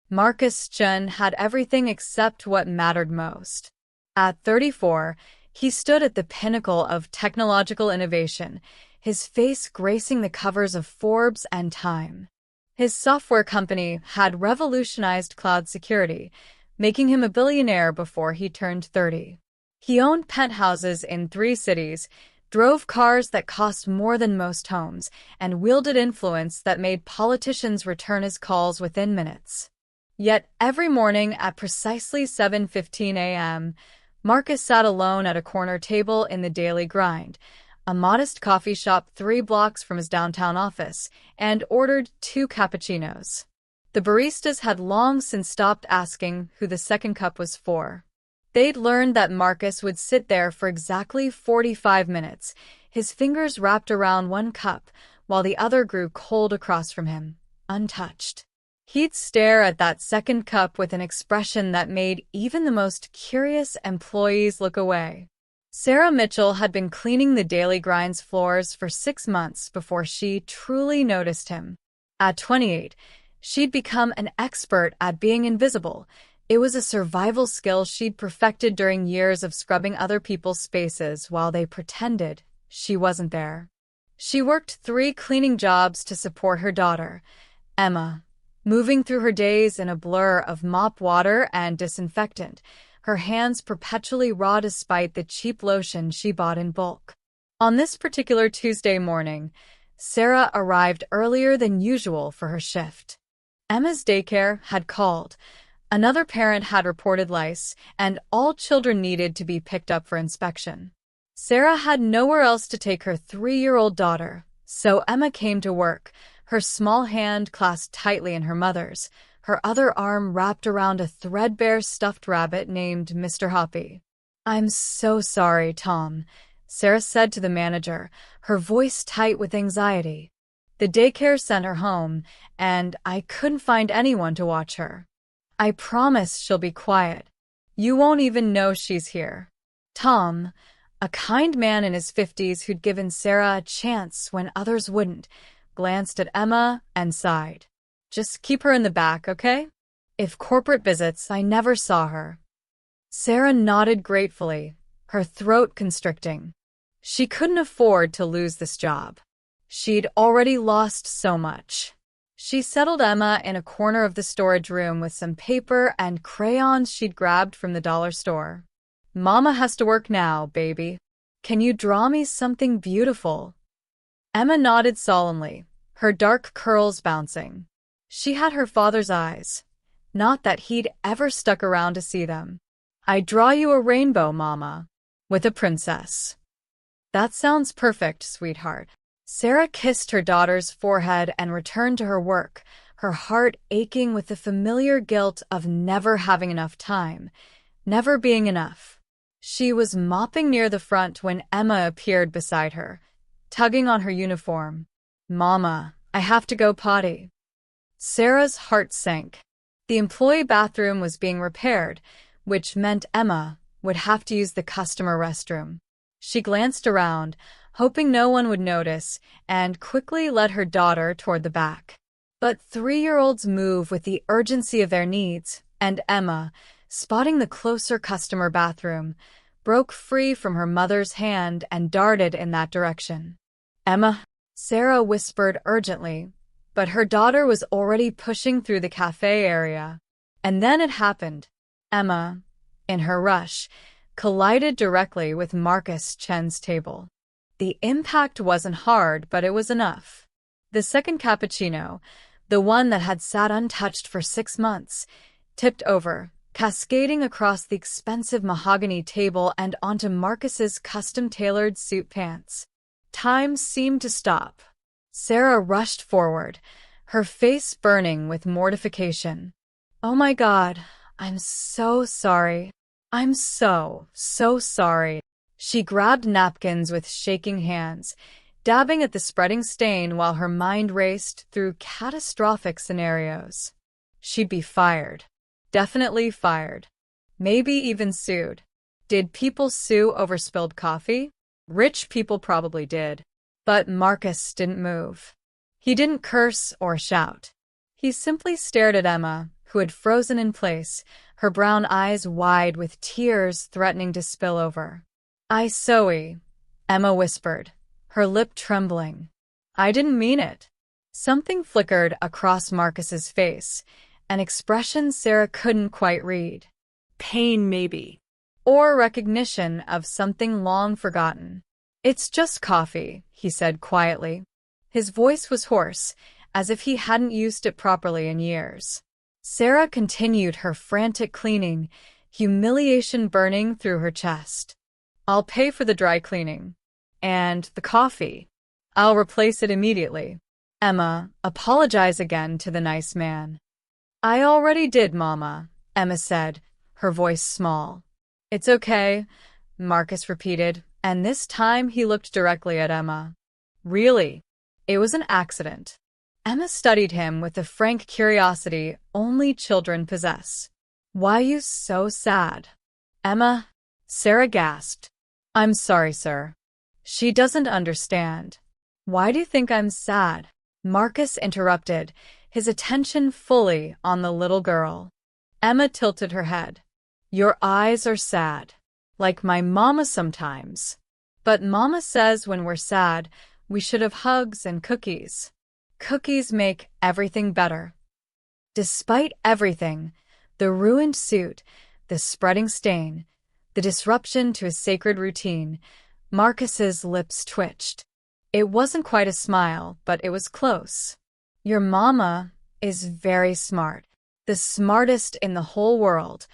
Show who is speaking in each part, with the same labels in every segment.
Speaker 1: Marcus Chen had everything except what mattered most. At 34, he stood at the pinnacle of technological innovation, his face gracing the covers of Forbes and Time. His software company had revolutionized cloud security, making him a billionaire before he turned 30. He owned penthouses in 3 cities, drove cars that cost more than most homes, and wielded influence that made politicians return his calls within minutes. Yet every morning at precisely 7:15 a.m., Marcus sat alone at a corner table in the Daily Grind, a modest coffee shop 3 blocks from his downtown office, and ordered 2 cappuccinos. The baristas had long since stopped asking who the second cup was for. They'd learned that Marcus would sit there for exactly 45 minutes, his fingers wrapped around one cup, while the other grew cold across from him, untouched. He'd stare at that second cup with an expression that made even the most curious employees look away. Sarah Mitchell had been cleaning the Daily Grind's floors for 6 months before she truly noticed him. At 28, she'd become an expert at being invisible. It was a survival skill she'd perfected during years of scrubbing other people's spaces while they pretended she wasn't there. She worked 3 cleaning jobs to support her daughter, Emma, moving through her days in a blur of mop water and disinfectant, her hands perpetually raw despite the cheap lotion she bought in bulk. On this particular Tuesday morning, Sarah arrived earlier than usual for her shift. Emma's daycare had called. Another parent had reported lice, and all children needed to be picked up for inspection. Sarah had nowhere else to take her 3-year-old daughter, so Emma came to work, her small hand clasped tightly in her mother's, her other arm wrapped around a threadbare stuffed rabbit named Mr. Hoppy. "I'm so sorry, Tom," Sarah said to the manager, her voice tight with anxiety. "The daycare sent her home, and I couldn't find anyone to watch her. I promise she'll be quiet. You won't even know she's here." Tom, a kind man in his 50s who'd given Sarah a chance when others wouldn't, glanced at Emma and sighed. "Just keep her in the back, okay? If corporate visits, I never saw her." Sarah nodded gratefully, her throat constricting. She couldn't afford to lose this job. She'd already lost so much. She settled Emma in a corner of the storage room with some paper and crayons she'd grabbed from the dollar store. "Mama has to work now, baby. Can you draw me something beautiful?" Emma nodded solemnly, her dark curls bouncing. She had her father's eyes. Not that he'd ever stuck around to see them. "I draw you a rainbow, Mama, with a princess." "That sounds perfect, sweetheart." Sarah kissed her daughter's forehead and returned to her work, her heart aching with the familiar guilt of never having enough time, never being enough. She was mopping near the front when Emma appeared beside her, tugging on her uniform. "Mama, I have to go potty." Sarah's heart sank. The employee bathroom was being repaired, which meant Emma would have to use the customer restroom. She glanced around, hoping no one would notice, and quickly led her daughter toward the back. But 3-year-olds move with the urgency of their needs, and Emma, spotting the closer customer bathroom, broke free from her mother's hand and darted in that direction. "Emma," Sarah whispered urgently, but her daughter was already pushing through the cafe area. And then it happened. Emma, in her rush, collided directly with Marcus Chen's table. The impact wasn't hard, but it was enough. The second cappuccino, the one that had sat untouched for 6 months, tipped over, cascading across the expensive mahogany table and onto Marcus's custom-tailored suit pants. Time seemed to stop. Sarah rushed forward, her face burning with mortification. "Oh my God, I'm so sorry. I'm so sorry." She grabbed napkins with shaking hands, dabbing at the spreading stain while her mind raced through catastrophic scenarios. She'd be fired. Definitely fired. Maybe even sued. Did people sue over spilled coffee? Rich people probably did. But Marcus didn't move. He didn't curse or shout. He simply stared at Emma, who had frozen in place, her brown eyes wide with tears threatening to spill over. "I sorry," Emma whispered, her lip trembling. "I didn't mean it." Something flickered across Marcus's face, an expression Sarah couldn't quite read. Pain, maybe. Or recognition of something long forgotten. "It's just coffee," he said quietly. His voice was hoarse, as if he hadn't used it properly in years. Sarah continued her frantic cleaning, humiliation burning through her chest. "I'll pay for the dry cleaning. And the coffee. I'll replace it immediately." "Emma, apologize again to the nice man." "I already did, Mama," Emma said, her voice small. "It's okay," Marcus repeated, and this time he looked directly at Emma. "Really? It was an accident." Emma studied him with the frank curiosity only children possess. "Why you so sad?" "Emma," Sarah gasped. "I'm sorry, sir." "She doesn't understand." "Why do you think I'm sad?" Marcus interrupted, his attention fully on the little girl. Emma tilted her head. "Your eyes are sad. Like my mama sometimes. But Mama says when we're sad, we should have hugs and cookies. Cookies make everything better." Despite everything, the ruined suit, the spreading stain, the disruption to his sacred routine, Marcus's lips twitched. It wasn't quite a smile, but it was close. "Your mama is very smart. The smartest in the whole world,"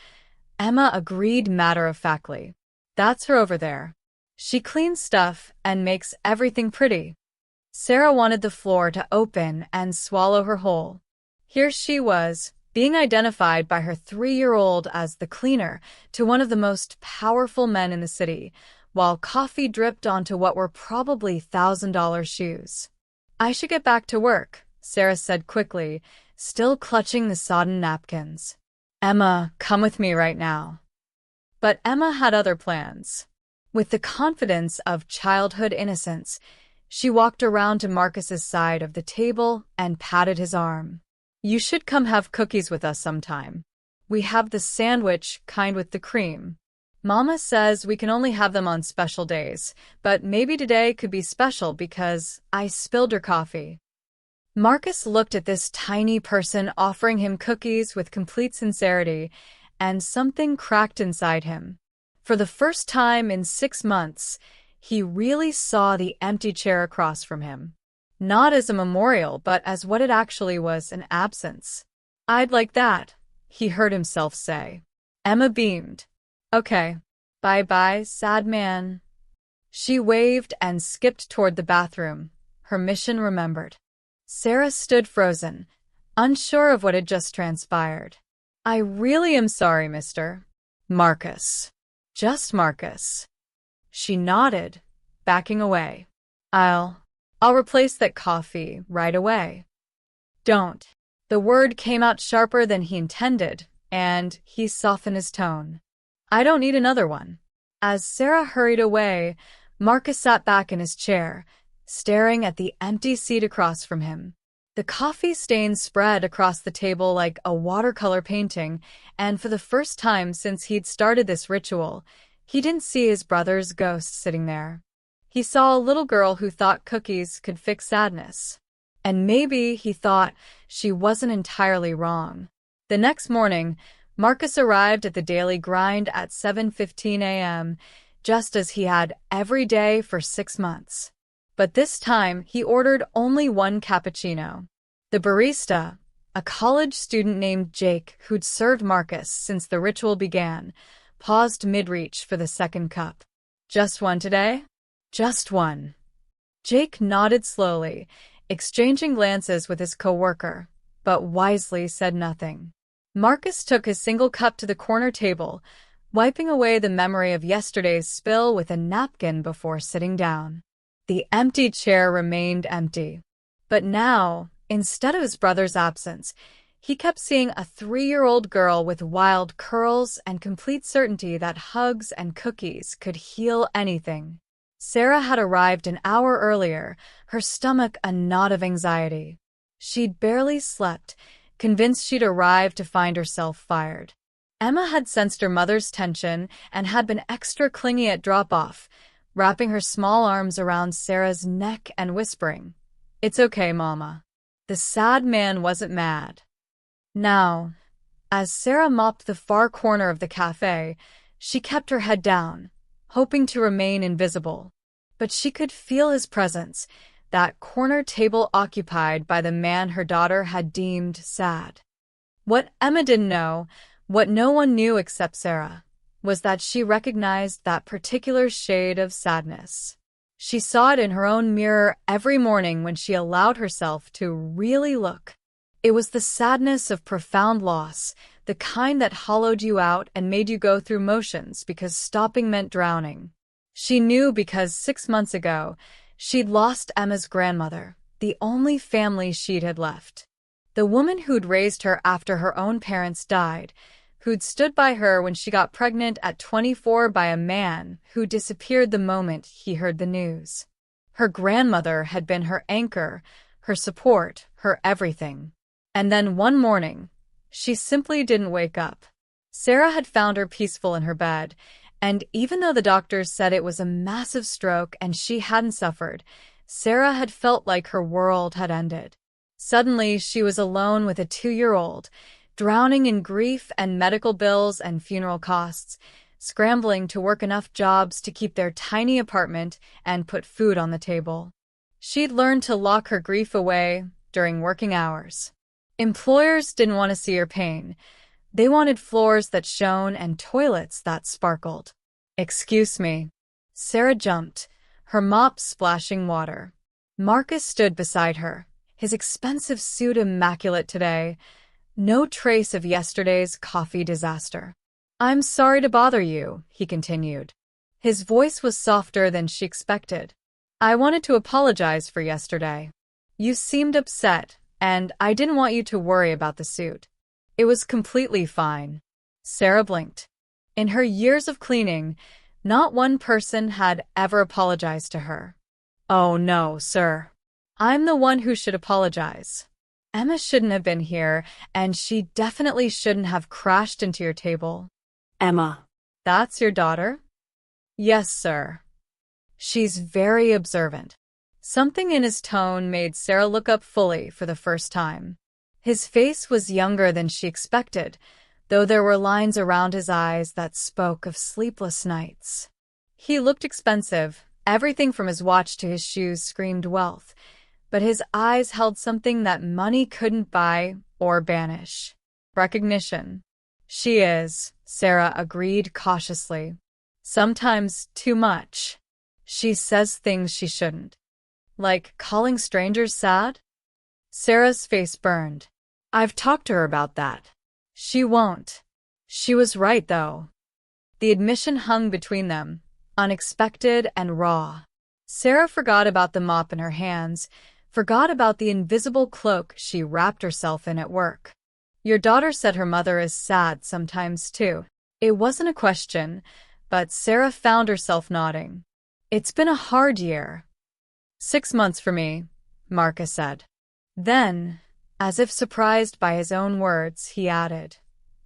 Speaker 1: Emma agreed matter-of-factly. "That's her over there. She cleans stuff and makes everything pretty." Sarah wanted the floor to open and swallow her whole. Here she was, being identified by her 3-year-old as the cleaner to one of the most powerful men in the city, while coffee dripped onto what were probably $1,000 shoes. "I should get back to work," Sarah said quickly, still clutching the sodden napkins. "Emma, come with me right now." But Emma had other plans. With the confidence of childhood innocence, she walked around to Marcus's side of the table and patted his arm. "You should come have cookies with us sometime. We have the sandwich kind with the cream. Mama says we can only have them on special days, but maybe today could be special because I spilled her coffee." Marcus looked at this tiny person offering him cookies with complete sincerity, and something cracked inside him. For the first time in 6 months, he really saw the empty chair across from him. Not as a memorial, but as what it actually was, an absence. "I'd like that," he heard himself say. Emma beamed. "Okay. Bye-bye, sad man." She waved and skipped toward the bathroom, her mission remembered. Sarah stood frozen, unsure of what had just transpired. "I really am sorry, Mr. Marcus." "Just Marcus." She nodded, backing away. I'll replace that coffee right away." "Don't." The word came out sharper than he intended, and he softened his tone. "I don't need another one." As Sarah hurried away, Marcus sat back in his chair, staring at the empty seat across from him. The coffee stains spread across the table like a watercolor painting, and for the first time since he'd started this ritual, he didn't see his brother's ghost sitting there. He saw a little girl who thought cookies could fix sadness. And maybe he thought she wasn't entirely wrong. The next morning, Marcus arrived at the daily grind at 7:15 a.m., just as he had every day for 6 months. But this time, he ordered only one cappuccino. The barista, a college student named Jake who'd served Marcus since the ritual began, paused mid-reach for the second cup. "Just one today?" "Just one." Jake nodded slowly, exchanging glances with his coworker, but wisely said nothing. Marcus took his single cup to the corner table, wiping away the memory of yesterday's spill with a napkin before sitting down. The empty chair remained empty. But now, instead of his brother's absence, he kept seeing a 3-year-old girl with wild curls and complete certainty that hugs and cookies could heal anything. Sarah had arrived an hour earlier, her stomach a knot of anxiety. She'd barely slept, convinced she'd arrived to find herself fired. Emma had sensed her mother's tension and had been extra clingy at drop-off, wrapping her small arms around Sarah's neck and whispering, "It's okay, Mama." The sad man wasn't mad. Now, as Sarah mopped the far corner of the cafe, she kept her head down, hoping to remain invisible. But she could feel his presence, that corner table occupied by the man her daughter had deemed sad. What Emma didn't know, what no one knew except Sarah, was that she recognized that particular shade of sadness. She saw it in her own mirror every morning when she allowed herself to really look. It was the sadness of profound loss, the kind that hollowed you out and made you go through motions because stopping meant drowning. She knew because 6 months ago, she'd lost Emma's grandmother, the only family she'd had left. The woman who'd raised her after her own parents died, who'd stood by her when she got pregnant at 24 by a man who disappeared the moment he heard the news. Her grandmother had been her anchor, her support, her everything. And then one morning, she simply didn't wake up. Sarah had found her peaceful in her bed, and even though the doctors said it was a massive stroke and she hadn't suffered, Sarah had felt like her world had ended. Suddenly, she was alone with a 2-year-old, drowning in grief and medical bills and funeral costs, scrambling to work enough jobs to keep their tiny apartment and put food on the table. She'd learned to lock her grief away during working hours. Employers didn't want to see her pain. They wanted floors that shone and toilets that sparkled. "Excuse me." Sarah jumped, her mop splashing water. Marcus stood beside her, his expensive suit immaculate today, no trace of yesterday's coffee disaster. "I'm sorry to bother you," he continued. His voice was softer than she expected. "I wanted to apologize for yesterday. You seemed upset, and I didn't want you to worry about the suit. It was completely fine." Sarah blinked. In her years of cleaning, not one person had ever apologized to her. "Oh no, sir. I'm the one who should apologize. Emma shouldn't have been here, and she definitely shouldn't have crashed into your table."
Speaker 2: "Emma."
Speaker 1: "That's your daughter?" "Yes, sir." "She's very observant." Something in his tone made Sarah look up fully for the first time. His face was younger than she expected, though there were lines around his eyes that spoke of sleepless nights. He looked expensive. Everything from his watch to his shoes screamed wealth, but his eyes held something that money couldn't buy or banish. Recognition. "She is," Sarah agreed cautiously. "Sometimes too much. She says things she shouldn't. Like calling strangers sad?" Sarah's face burned. "I've talked to her about that. She won't." She was right, though. The admission hung between them, unexpected and raw. Sarah forgot about the mop in her hands, forgot about the invisible cloak she wrapped herself in at work. "Your daughter said her mother is sad sometimes, too." It wasn't a question, but Sarah found herself nodding. "It's been a hard year." 6 months for me," Marcus said. Then, as if surprised by his own words, he added,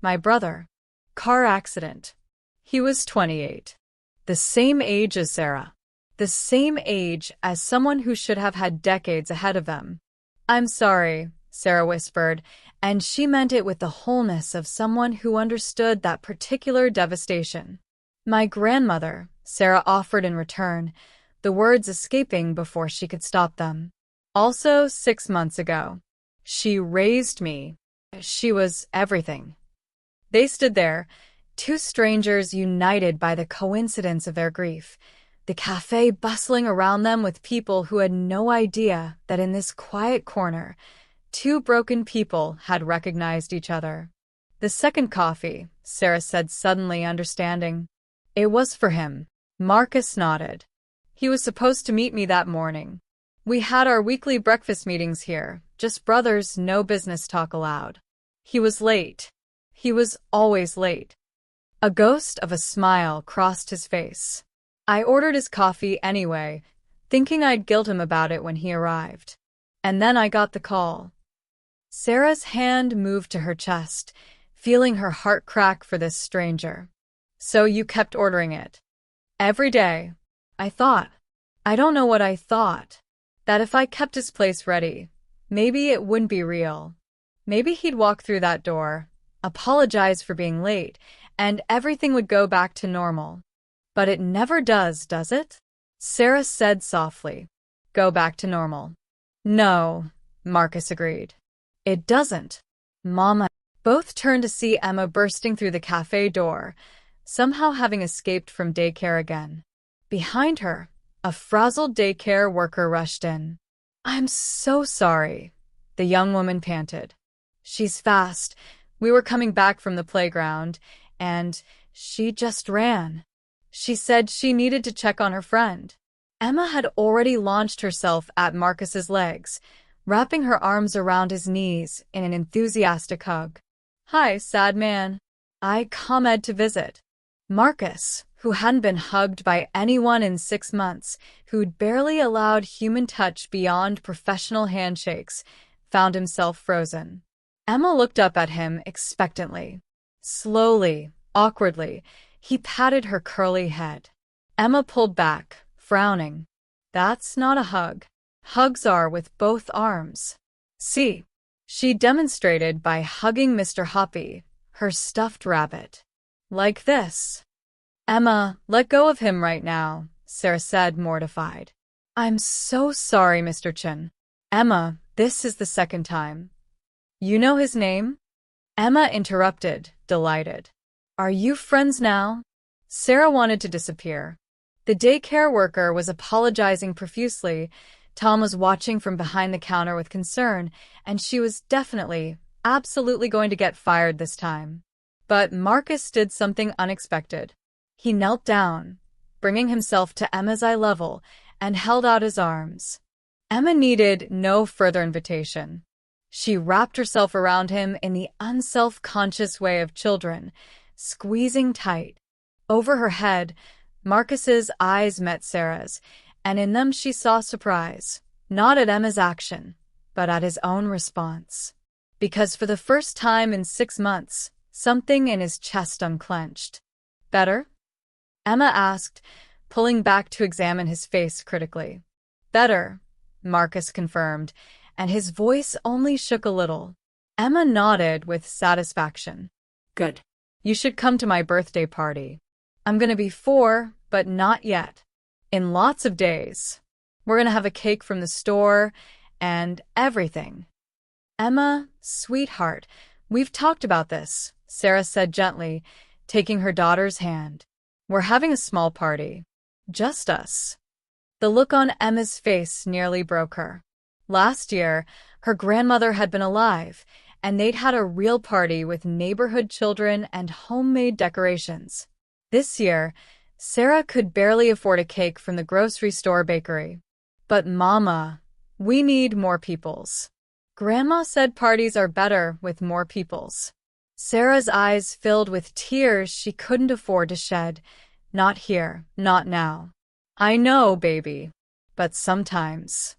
Speaker 1: "My brother. Car accident. He was 28. The same age as Sarah. The same age as someone who should have had decades ahead of them." "I'm sorry," Sarah whispered, and she meant it with the wholeness of someone who understood that particular devastation. "My grandmother," Sarah offered in return, the words escaping before she could stop them. "Also 6 months ago. She raised me. She was everything." They stood there, two strangers united by the coincidence of their grief, the cafe bustling around them with people who had no idea that in this quiet corner, two broken people had recognized each other. "The second coffee," Sarah said, suddenly understanding. "It was for him." Marcus nodded. "He was supposed to meet me that morning. We had our weekly breakfast meetings here, just brothers, no business talk allowed. He was late. He was always late." A ghost of a smile crossed his face. "I ordered his coffee anyway, thinking I'd guilt him about it when he arrived. And then I got the call." Sarah's hand moved to her chest, feeling her heart crack for this stranger. So you kept ordering it? Every day. I don't know what I thought. That if I kept his place ready, maybe it wouldn't be real. Maybe he'd walk through that door, apologize for being late, and everything would go back to normal. But it never does it? Sarah said softly. Go back to normal. No, Marcus agreed. It doesn't. Mama. Both turned to see Emma bursting through the cafe door, somehow having escaped from daycare again. Behind her, a frazzled daycare worker rushed in. I'm so sorry, the young woman panted. She's fast. We were coming back from the playground, and she just ran. She said she needed to check on her friend. Emma had already launched herself at Marcus's legs, wrapping her arms around his knees in an enthusiastic hug. Hi, sad man. I come to visit. Marcus, who hadn't been hugged by anyone in 6 months, who'd barely allowed human touch beyond professional handshakes, found himself frozen. Emma looked up at him expectantly. Slowly, awkwardly, he patted her curly head. Emma pulled back, frowning. That's not a hug. Hugs are with both arms. See, she demonstrated by hugging Mr. Hoppy, her stuffed rabbit. Like this. Emma, let go of him right now, Sarah said, mortified. I'm so sorry, Mr. Chin. Emma, this is the second time. You know his name? Emma interrupted, delighted. Are you friends now? Sarah wanted to disappear. The daycare worker was apologizing profusely. Tom was watching from behind the counter with concern, and she was definitely, absolutely going to get fired this time. But Marcus did something unexpected. He knelt down, bringing himself to Emma's eye level, and held out his arms. Emma needed no further invitation. She wrapped herself around him in the unself-conscious way of children, squeezing tight. Over her head, Marcus's eyes met Sarah's, and in them she saw surprise, not at Emma's action, but at his own response. Because for the first time in 6 months, something in his chest unclenched. Better? Emma asked, pulling back to examine his face critically. Better, Marcus confirmed, and his voice only shook a little. Emma nodded with satisfaction. Good. You should come to my birthday party. I'm gonna be 4, but not yet. In lots of days. We're gonna have a cake from the store and everything. Emma, sweetheart, we've talked about this, Sarah said gently, taking her daughter's hand. We're having a small party. Just us. The look on Emma's face nearly broke her. Last year, her grandmother had been alive, and they'd had a real party with neighborhood children and homemade decorations. This year, Sarah could barely afford a cake from the grocery store bakery. But Mama, we need more peoples. Grandma said parties are better with more peoples. Sarah's eyes filled with tears she couldn't afford to shed. Not here, not now. I know, baby. But sometimes.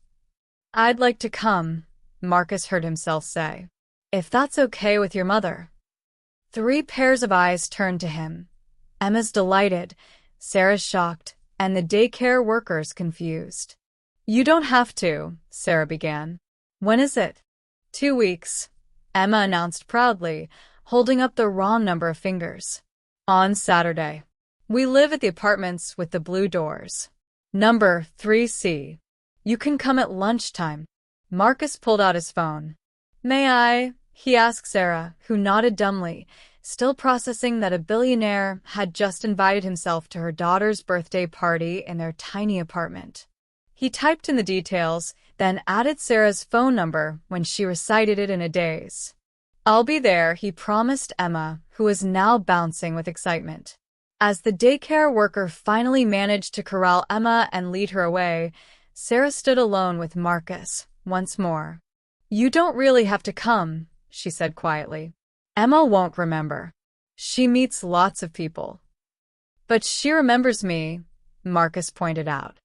Speaker 1: I'd like to come, Marcus heard himself say. If that's okay with your mother. 3 pairs of eyes turned to him. Emma's delighted, Sarah's shocked, and the daycare workers confused. You don't have to, Sarah began. When is it? 2 weeks, Emma announced proudly, holding up the wrong number of fingers. On Saturday. We live at the apartments with the blue doors. Number 3C. You can come at lunchtime. Marcus pulled out his phone. May I? He asked Sarah, who nodded dumbly, still processing that a billionaire had just invited himself to her daughter's birthday party in their tiny apartment. He typed in the details, then added Sarah's phone number when she recited it in a daze. I'll be there, he promised Emma, who was now bouncing with excitement. As the daycare worker finally managed to corral Emma and lead her away, Sarah stood alone with Marcus, once more. You don't really have to come, she said quietly. Emma won't remember. She meets lots of people. But she remembers me, Marcus pointed out.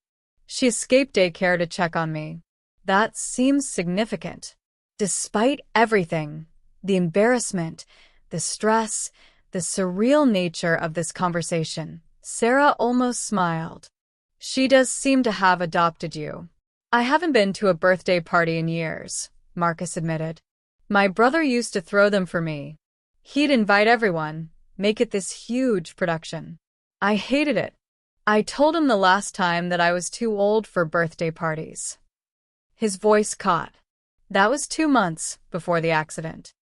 Speaker 1: She escaped daycare to check on me. That seems significant. Despite everything, the embarrassment, the stress, the surreal nature of this conversation, Sarah almost smiled. She does seem to have adopted you. I haven't been to a birthday party in years, Marcus admitted. My brother used to throw them for me. He'd invite everyone, make it this huge production. I hated it. I told him the last time that I was too old for birthday parties. His voice caught. That was 2 months before the accident.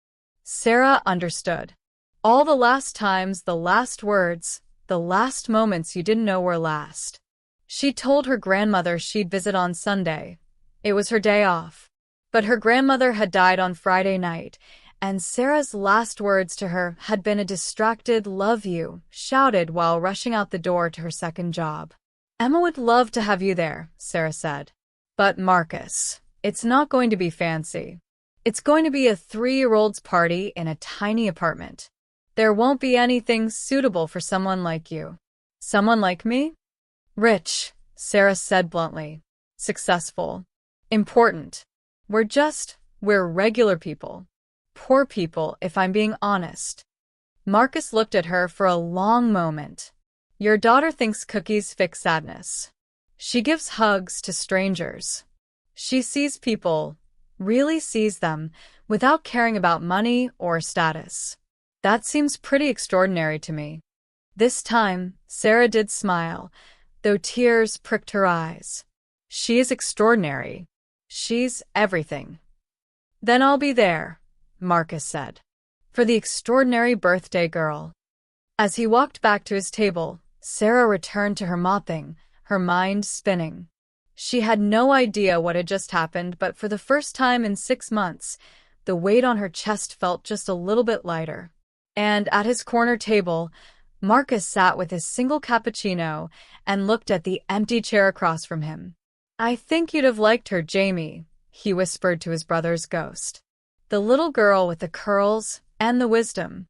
Speaker 1: Sarah understood. All the last times, the last words, the last moments you didn't know were last. She told her grandmother she'd visit on Sunday. It was her day off. But her grandmother had died on Friday night, and Sarah's last words to her had been a distracted "love you" shouted while rushing out the door to her second job. Emma would love to have you there, Sarah said. But Marcus, it's not going to be fancy. It's going to be a 3-year-old's party in a tiny apartment. There won't be anything suitable for someone like you. Someone like me? Rich, Sarah said bluntly. Successful. Important. We're regular people. Poor people, if I'm being honest. Marcus looked at her for a long moment. Your daughter thinks cookies fix sadness. She gives hugs to strangers. She sees people, really sees them, without caring about money or status. That seems pretty extraordinary to me. This time, Sarah did smile, though tears pricked her eyes. She is extraordinary. She's everything. Then I'll be there, Marcus said. For the extraordinary birthday girl. As he walked back to his table, Sarah returned to her mopping, her mind spinning. She had no idea what had just happened, but for the first time in 6 months, the weight on her chest felt just a little bit lighter. And at his corner table, Marcus sat with his single cappuccino and looked at the empty chair across from him. I think you'd have liked her, Jamie, he whispered to his brother's ghost. The little girl with the curls and the wisdom.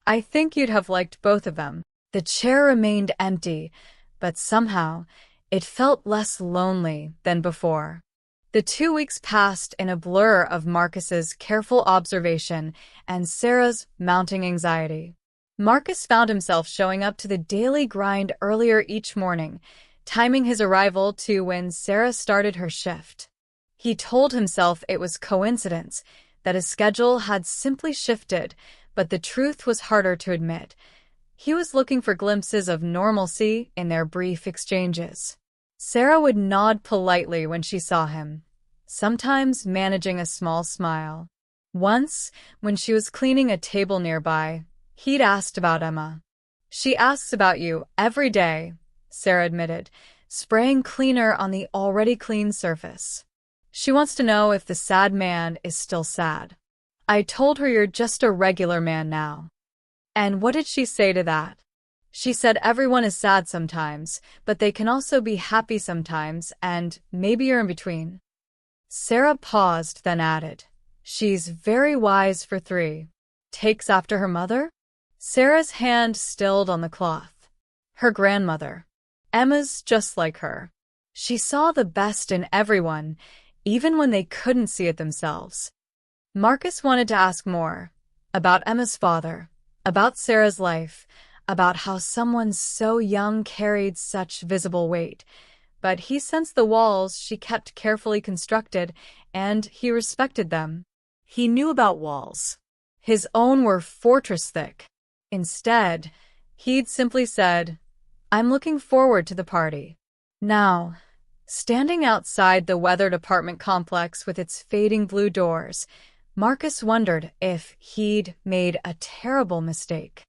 Speaker 1: I think you'd have liked both of them. The chair remained empty, but somehow it felt less lonely than before. The 2 weeks passed in a blur of Marcus's careful observation and Sarah's mounting anxiety. Marcus found himself showing up to the daily grind earlier each morning, timing his arrival to when Sarah started her shift. He told himself it was coincidence, that his schedule had simply shifted, but the truth was harder to admit. He was looking for glimpses of normalcy in their brief exchanges. Sarah would nod politely when she saw him, sometimes managing a small smile. Once, when she was cleaning a table nearby, he'd asked about Emma. She asks about you every day, Sarah admitted, spraying cleaner on the already clean surface. She wants to know if the sad man is still sad. I told her you're just a regular man now. And what did she say to that? She said everyone is sad sometimes, but they can also be happy sometimes, and maybe you're in between. Sarah paused, then added, she's very wise for 3. Takes after her mother? Sarah's hand stilled on the cloth. Her grandmother. Emma's just like her. She saw the best in everyone, even when they couldn't see it themselves. Marcus wanted to ask more. About Emma's father. About Sarah's life. About how someone so young carried such visible weight. But he sensed the walls she kept carefully constructed, and he respected them. He knew about walls. His own were fortress thick. Instead, he'd simply said, I'm looking forward to the party. Now, standing outside the weathered apartment complex with its fading blue doors, Marcus wondered if he'd made a terrible mistake.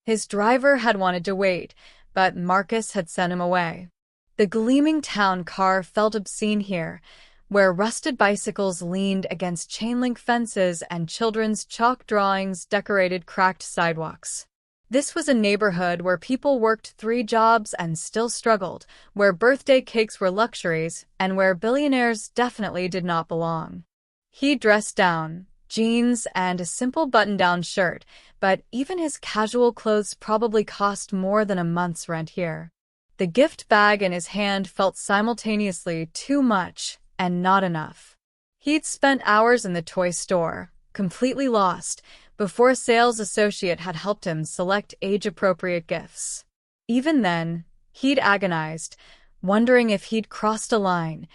Speaker 1: His driver had wanted to wait, but Marcus had sent him away. The gleaming town car felt obscene here, where rusted bicycles leaned against chain-link fences and children's chalk drawings decorated cracked sidewalks. This was a neighborhood where people worked 3 jobs and still struggled, where birthday cakes were luxuries, and where billionaires definitely did not belong. He dressed down, jeans and a simple button-down shirt, but even his casual clothes probably cost more than a month's rent here. The gift bag in his hand felt simultaneously too much and not enough. He'd spent hours in the toy store, completely lost, before a sales associate had helped him select age-appropriate gifts. Even then, he'd agonized, wondering if he'd crossed a line,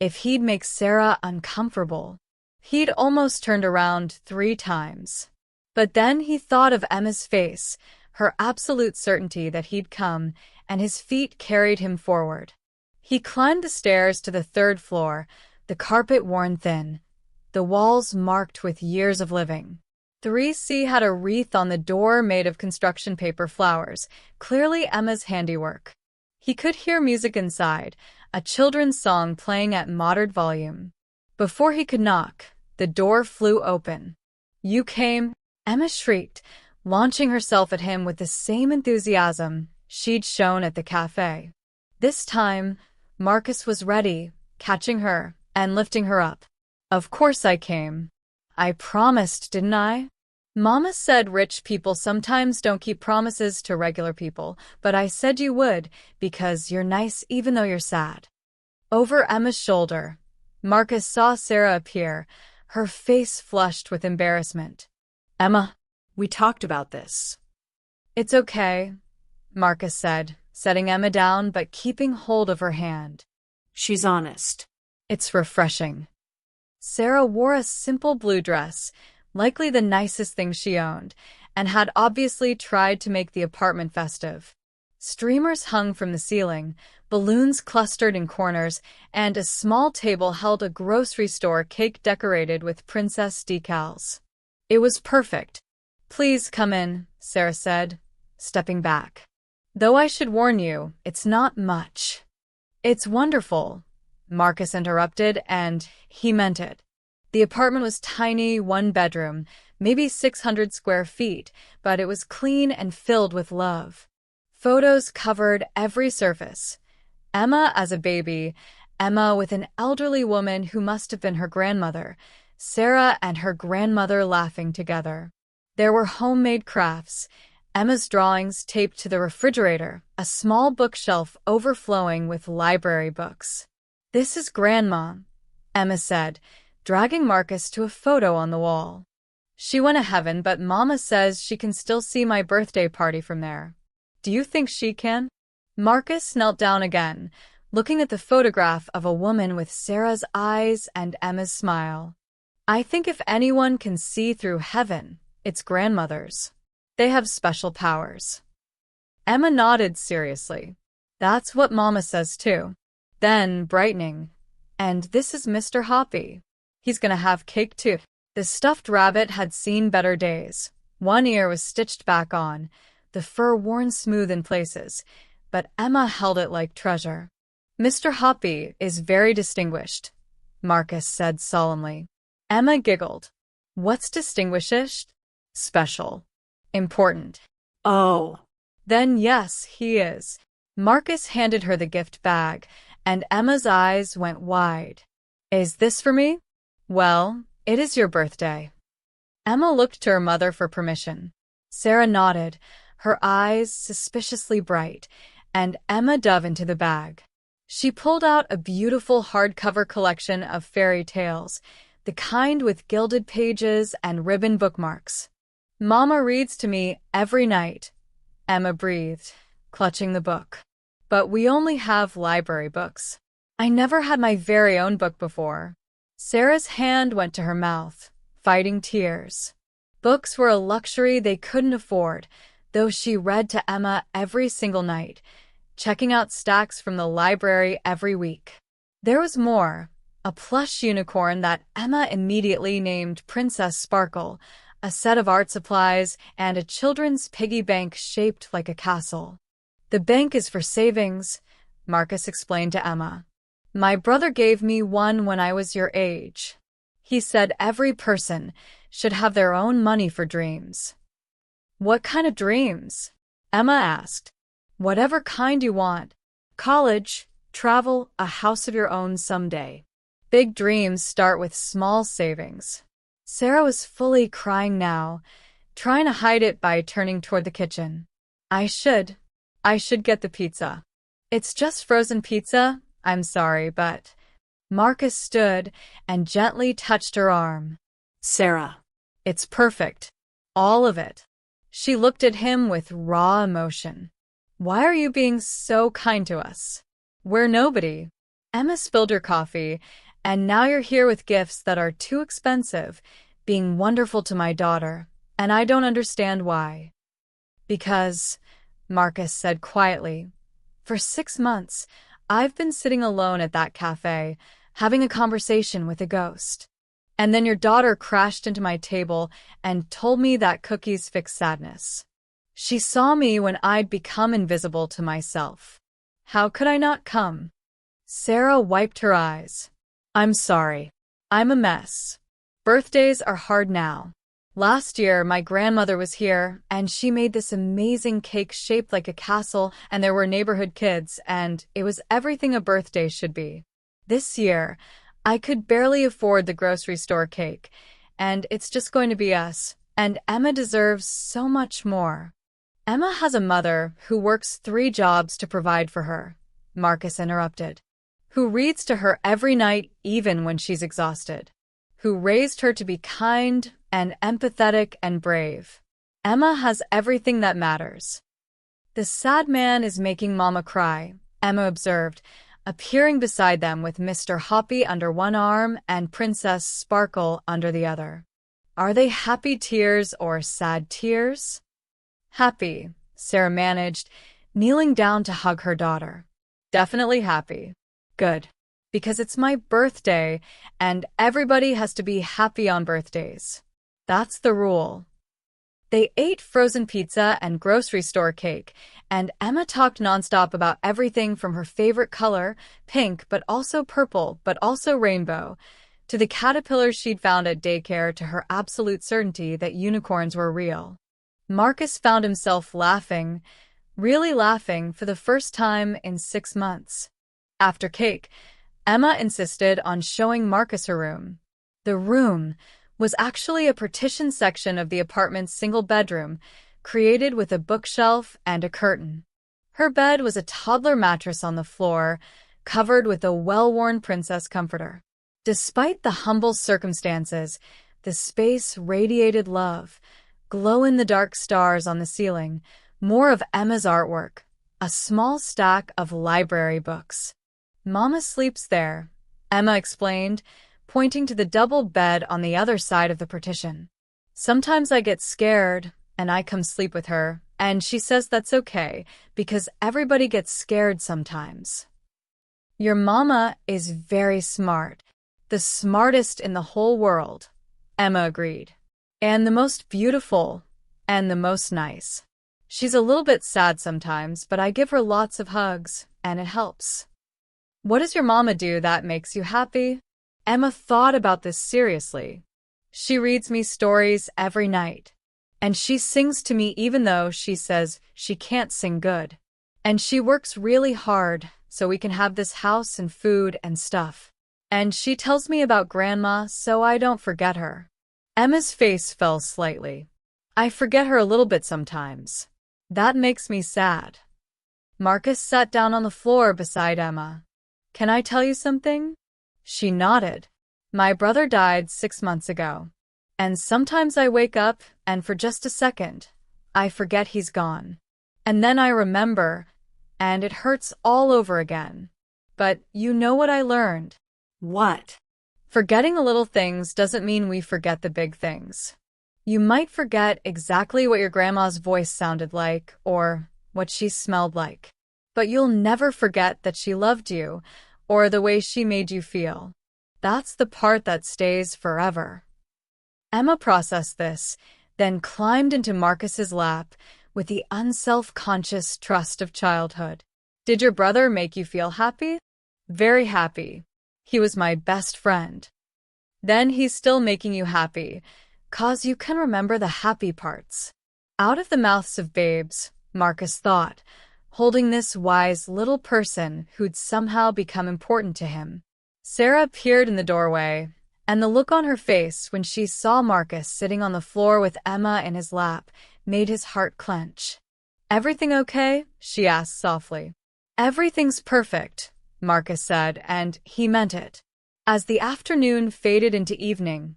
Speaker 1: if he'd make Sarah uncomfortable. He'd almost turned around 3 times. But then he thought of Emma's face, her absolute certainty that he'd come, and his feet carried him forward. He climbed the stairs to the 3rd floor, the carpet worn thin, the walls marked with years of living. 3C had a wreath on the door made of construction paper flowers, clearly Emma's handiwork. He could hear music inside, a children's song playing at moderate volume. Before he could knock, the door flew open. "You came?" Emma shrieked, launching herself at him with the same enthusiasm she'd shown at the cafe. This time, Marcus was ready, catching her and lifting her up. "Of course I came. I promised, didn't I? Mama said rich people sometimes don't keep promises to regular people, but I said you would, because you're nice even though you're sad." Over Emma's shoulder, Marcus saw Sarah appear, her face flushed with embarrassment. "Emma, we talked about this." "It's okay," Marcus said, setting Emma down but keeping hold of her hand.
Speaker 2: "She's honest."
Speaker 1: "It's refreshing." Sarah wore a simple blue dress, likely the nicest thing she owned, and had obviously tried to make the apartment festive. Streamers hung from the ceiling, balloons clustered in corners, and a small table held a grocery store cake decorated with princess decals. It was perfect. "Please come in," Sarah said, stepping back. "Though I should warn you, it's not much." "It's wonderful," Marcus interrupted, and he meant it. The apartment was tiny, 1 bedroom, maybe 600 square feet, but it was clean and filled with love. Photos covered every surface. Emma as a baby, Emma with an elderly woman who must have been her grandmother, Sarah and her grandmother laughing together. There were homemade crafts, Emma's drawings taped to the refrigerator, a small bookshelf overflowing with library books. "This is Grandma," Emma said, dragging Marcus to a photo on the wall. "She went to heaven, but Mama says she can still see my birthday party from there. Do you think she can?" Marcus knelt down again, looking at the photograph of a woman with Sarah's eyes and Emma's smile. "I think if anyone can see through heaven, it's grandmothers. They have special powers." Emma nodded seriously. "That's what Mama says too." Then, brightening, "And this is Mr. Hoppy. He's gonna have cake too." The stuffed rabbit had seen better days. One ear was stitched back on, the fur worn smooth in places, but Emma held it like treasure. "Mr. Hoppy is very distinguished," Marcus said solemnly. Emma giggled. "What's distinguished?" "Special. Important."
Speaker 2: "Oh."
Speaker 1: "Then yes, he is." Marcus handed her the gift bag, and Emma's eyes went wide. "Is this for me?" "Well, it is your birthday." Emma looked to her mother for permission. Sarah nodded, her eyes suspiciously bright, and Emma dove into the bag. She pulled out a beautiful hardcover collection of fairy tales, the kind with gilded pages and ribbon bookmarks. "Mama reads to me every night," Emma breathed, clutching the book. "But we only have library books. I never had my very own book before." Sarah's hand went to her mouth, fighting tears. Books were a luxury they couldn't afford, though she read to Emma every single night, checking out stacks from the library every week. There was more, a plush unicorn that Emma immediately named Princess Sparkle, a set of art supplies, and a children's piggy bank shaped like a castle. "The bank is for savings," Marcus explained to Emma. "My brother gave me one when I was your age. He said every person should have their own money for dreams." "What kind of dreams?" Emma asked. "Whatever kind you want. College, travel, a house of your own someday. Big dreams start with small savings." Sarah was fully crying now, trying to hide it by turning toward the kitchen. I should get the pizza." "It's just frozen pizza. I'm sorry, but..." Marcus stood and gently touched her arm.
Speaker 2: Sarah.
Speaker 1: It's perfect. All of it. She looked at him with raw emotion. Why are you being so kind to us? We're nobody. Emma spilled her coffee, and now you're here with gifts that are too expensive, being wonderful to my daughter, and I don't understand why. Because, Marcus said quietly, for 6 months, I've been sitting alone at that cafe, having a conversation with a ghost. And then your daughter crashed into my table and told me that cookies fix sadness. She saw me when I'd become invisible to myself. How could I not come? Sarah wiped her eyes. I'm sorry. I'm a mess. Birthdays are hard now. Last year, my grandmother was here, and she made this amazing cake shaped like a castle, and there were neighborhood kids, and it was everything a birthday should be. This year, I could barely afford the grocery store cake, and it's just going to be us, and Emma deserves so much more. Emma has a mother who works 3 jobs to provide for her, Marcus interrupted, who reads to her every night even when she's exhausted, who raised her to be kind and empathetic and brave. Emma has everything that matters. The sad man is making Mama cry, Emma observed, appearing beside them with Mr. Hoppy under one arm and Princess Sparkle under the other. Are they happy tears or sad tears? Happy, Sarah managed, kneeling down to hug her daughter. Definitely happy. Good. Because it's my birthday, and everybody has to be happy on birthdays. That's the rule. They ate frozen pizza and grocery store cake, and Emma talked nonstop about everything from her favorite color, pink, but also purple, but also rainbow, to the caterpillars she'd found at daycare, to her absolute certainty that unicorns were real. Marcus found himself laughing, really laughing, for the first time in 6 months. After cake, Emma insisted on showing Marcus her room. The room was actually a partitioned section of the apartment's single bedroom, created with a bookshelf and a curtain. Her bed was a toddler mattress on the floor, covered with a well-worn princess comforter. Despite the humble circumstances, the space radiated love, glow-in-the-dark stars on the ceiling, more of Emma's artwork, a small stack of library books. Mama sleeps there, Emma explained, pointing to the double bed on the other side of the partition. Sometimes I get scared, and I come sleep with her, and she says that's okay, because everybody gets scared sometimes. Your mama is very smart, the smartest in the whole world, Emma agreed. And the most beautiful, and the most nice. She's a little bit sad sometimes, but I give her lots of hugs, and it helps. What does your mama do that makes you happy? Emma thought about this seriously. She reads me stories every night. And she sings to me even though she says she can't sing good. And she works really hard so we can have this house and food and stuff. And she tells me about Grandma so I don't forget her. Emma's face fell slightly. I forget her a little bit sometimes. That makes me sad. Marcus sat down on the floor beside Emma. Can I tell you something? She nodded. My brother died 6 months ago. And sometimes I wake up, and for just a second, I forget he's gone. And then I remember, and it hurts all over again. But you know what I learned?
Speaker 2: What?
Speaker 1: Forgetting the little things doesn't mean we forget the big things. You might forget exactly what your grandma's voice sounded like, or what she smelled like. But you'll never forget that she loved you, or the way she made you feel. That's the part that stays forever. Emma processed this, then climbed into Marcus's lap with the unself-conscious trust of childhood. Did your brother make you feel happy? Very happy. He was my best friend. Then he's still making you happy, 'cause you can remember the happy parts. Out of the mouths of babes, Marcus thought, holding this wise little person who'd somehow become important to him. Sarah appeared in the doorway, and the look on her face when she saw Marcus sitting on the floor with Emma in his lap made his heart clench. Everything okay? She asked softly. Everything's perfect, Marcus said, and he meant it. As the afternoon faded into evening,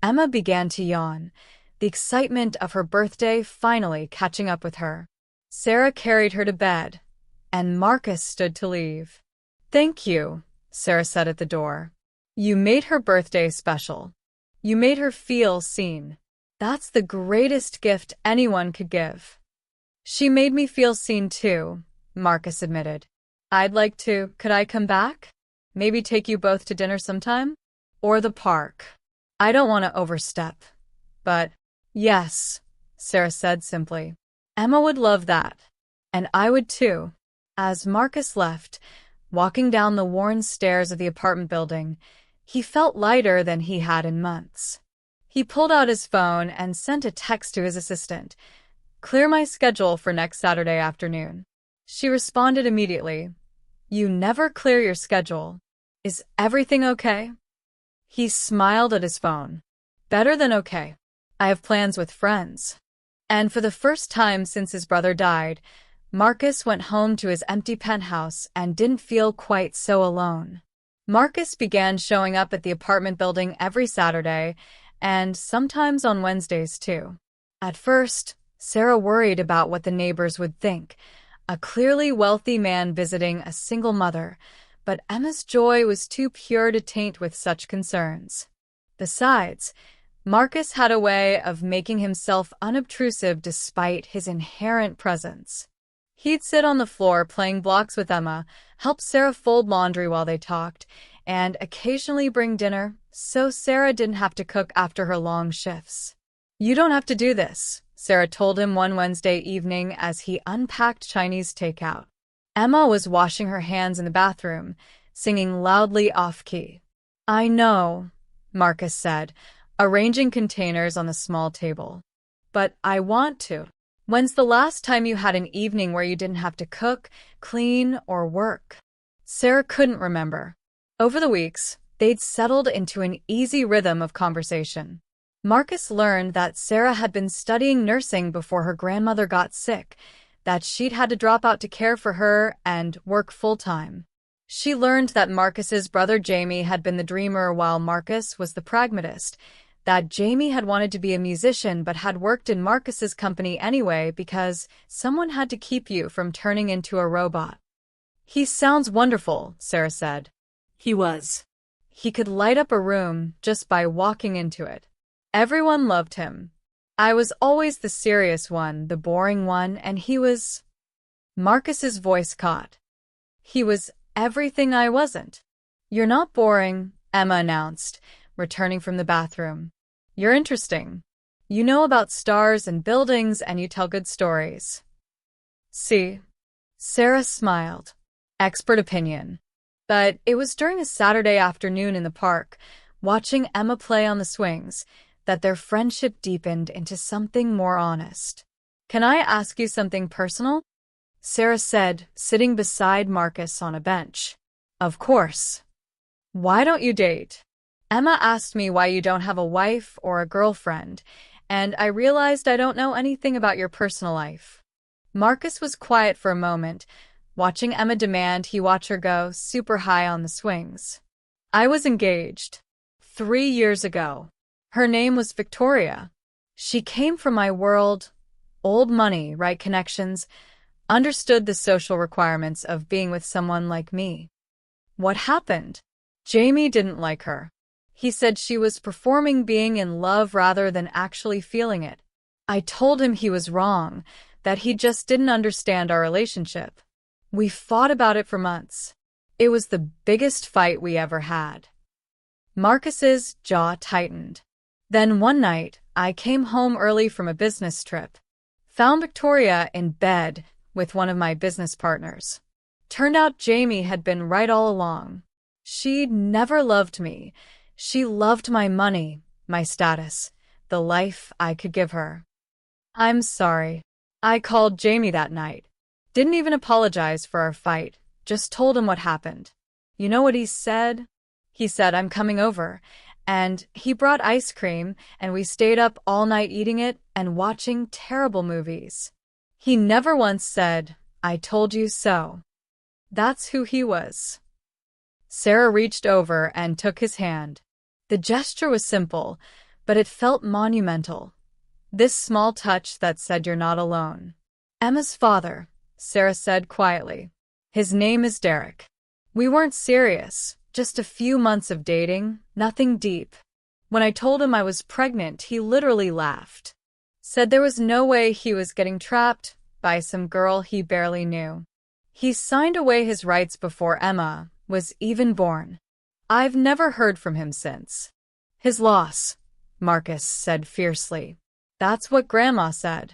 Speaker 1: Emma began to yawn, the excitement of her birthday finally catching up with her. Sarah carried her to bed, and Marcus stood to leave. "Thank you," Sarah said at the door. "You made her birthday special. You made her feel seen. That's the greatest gift anyone could give." "She made me feel seen too," Marcus admitted. "I'd like to. Could I come back? Maybe take you both to dinner sometime? Or the park. I don't want to overstep. But yes," Sarah said simply. "Emma would love that. And I would too." As Marcus left, walking down the worn stairs of the apartment building, he felt lighter than he had in months. He pulled out his phone and sent a text to his assistant. "Clear my schedule for next Saturday afternoon." She responded immediately. "You never clear your schedule. Is everything okay?" He smiled at his phone. "Better than okay. I have plans with friends." And for the first time since his brother died, Marcus went home to his empty penthouse and didn't feel quite so alone. Marcus began showing up at the apartment building every Saturday, and sometimes on Wednesdays too. At first, Sarah worried about what the neighbors would think, a clearly wealthy man visiting a single mother, but Emma's joy was too pure to taint with such concerns. Besides, Marcus had a way of making himself unobtrusive despite his inherent presence. He'd sit on the floor playing blocks with Emma, help Sarah fold laundry while they talked, and occasionally bring dinner, so Sarah didn't have to cook after her long shifts. "You don't have to do this," Sarah told him one Wednesday evening as he unpacked Chinese takeout. Emma was washing her hands in the bathroom, singing loudly off-key. "I know," Marcus said, arranging containers on the small table. "But I want to. When's the last time you had an evening where you didn't have to cook, clean, or work?" Sarah couldn't remember. Over the weeks, they'd settled into an easy rhythm of conversation. Marcus learned that Sarah had been studying nursing before her grandmother got sick, that she'd had to drop out to care for her and work full-time. She learned that Marcus's brother Jamie had been the dreamer while Marcus was the pragmatist, that Jamie had wanted to be a musician but had worked in Marcus's company anyway because someone had to keep you from turning into a robot. "He sounds wonderful," Sarah said.
Speaker 2: He was.
Speaker 1: He could light up a room just by walking into it. Everyone loved him. I was always the serious one, the boring one, and he was... Marcus's voice caught. "He was everything I wasn't." "You're not boring," Emma announced, returning from the bathroom. "You're interesting. You know about stars and buildings, and you tell good stories." "See?" Sarah smiled. Expert opinion. But it was during a Saturday afternoon in the park, watching Emma play on the swings, that their friendship deepened into something more honest. "Can I ask you something personal?" Sarah said, sitting beside Marcus on a bench. "Of course." "Why don't you date?" "Emma asked me why you don't have a wife or a girlfriend, and I realized I don't know anything about your personal life." Marcus was quiet for a moment, watching Emma demand he watch her go super high on the swings. "I was engaged 3 years ago. Her name was Victoria. She came from my world, old money, right connections, understood the social requirements of being with someone like me." "What happened?" "Jamie didn't like her. He said she was performing being in love rather than actually feeling it. I told him he was wrong, that he just didn't understand our relationship. We fought about it for months. It was the biggest fight we ever had." Marcus's jaw tightened. "Then one night, I came home early from a business trip. Found Victoria in bed with one of my business partners. Turned out Jamie had been right all along. She'd never loved me. She loved my money, my status, the life I could give her. I'm sorry. I called Jamie that night. Didn't even apologize for our fight, just told him what happened. You know what he said? He said, 'I'm coming over.' And he brought ice cream, and we stayed up all night eating it and watching terrible movies. He never once said, 'I told you so.' That's who he was." Sarah reached over and took his hand. The gesture was simple, but it felt monumental. This small touch that said you're not alone. Emma's father, Sarah said quietly. His name is Derek. We weren't serious, just a few months of dating, nothing deep. When I told him I was pregnant, he literally laughed. Said there was no way he was getting trapped by some girl he barely knew. He signed away his rights before Emma was even born. I've never heard from him since. His loss, Marcus said fiercely. That's what Grandma said.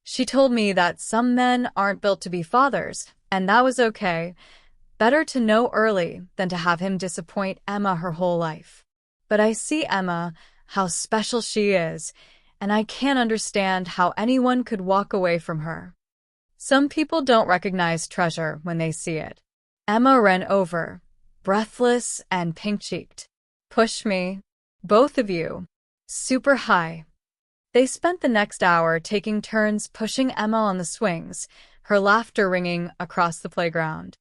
Speaker 1: She told me that some men aren't built to be fathers, and that was okay. Better to know early than to have him disappoint Emma her whole life. But I see Emma, how special she is, and I can't understand how anyone could walk away from her. Some people don't recognize treasure when they see it. Emma ran over, breathless and pink-cheeked. Push me. Both of you. Super high. They spent the next hour taking turns pushing Emma on the swings, her laughter ringing across the playground.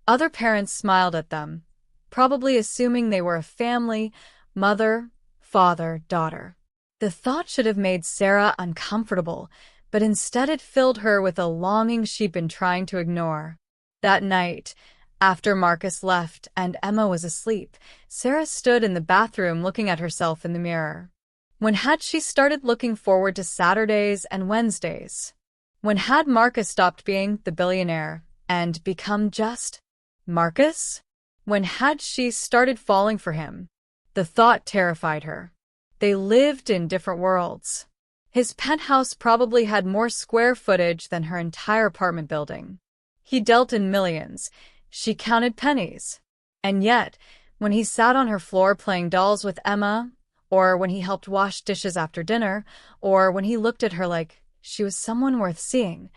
Speaker 1: Other parents smiled at them, probably assuming they were a family, mother, father, daughter. The thought should have made Sarah uncomfortable, but instead it filled her with a longing she'd been trying to ignore. That night, after Marcus left and Emma was asleep, Sarah stood in the bathroom looking at herself in the mirror. When had she started looking forward to Saturdays and Wednesdays? When had Marcus stopped being the billionaire and become just Marcus? When had she started falling for him? The thought terrified her. They lived in different worlds. His penthouse probably had more square footage than her entire apartment building. He dealt in millions. She counted pennies. And yet, when he sat on her floor playing dolls with Emma, or when he helped wash dishes after dinner, or when he looked at her like she was someone worth seeing,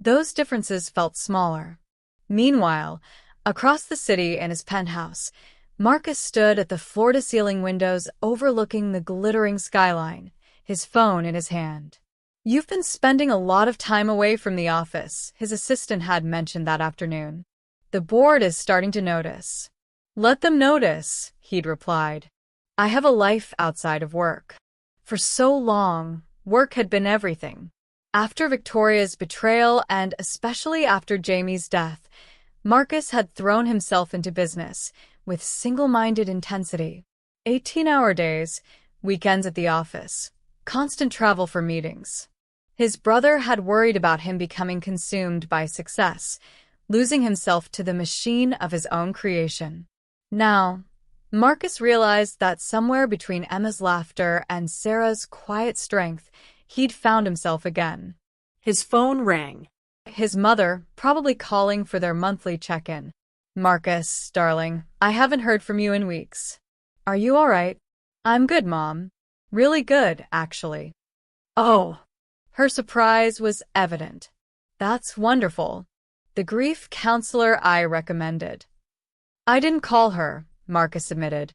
Speaker 1: those differences felt smaller. Meanwhile, across the city in his penthouse, Marcus stood at the floor-to-ceiling windows overlooking the glittering skyline, his phone in his hand. You've been spending a lot of time away from the office, his assistant had mentioned that afternoon. The board is starting to notice. Let them notice, he'd replied. I have a life outside of work. For so long, work had been everything. After Victoria's betrayal and especially after Jamie's death, Marcus had thrown himself into business with single-minded intensity. 18-hour days, weekends at the office, constant travel for meetings. His brother had worried about him becoming consumed by success, losing himself to the machine of his own creation. Now, Marcus realized that somewhere between Emma's laughter and Sarah's quiet strength, he'd found himself again.
Speaker 2: His phone rang.
Speaker 1: His mother, probably calling for their monthly check-in. Marcus, darling, I haven't heard from you in weeks. Are you all right? I'm good, Mom. Really good, actually.
Speaker 2: Oh.
Speaker 1: Her surprise was evident. That's wonderful. The grief counselor I recommended. I didn't call her, Marcus admitted,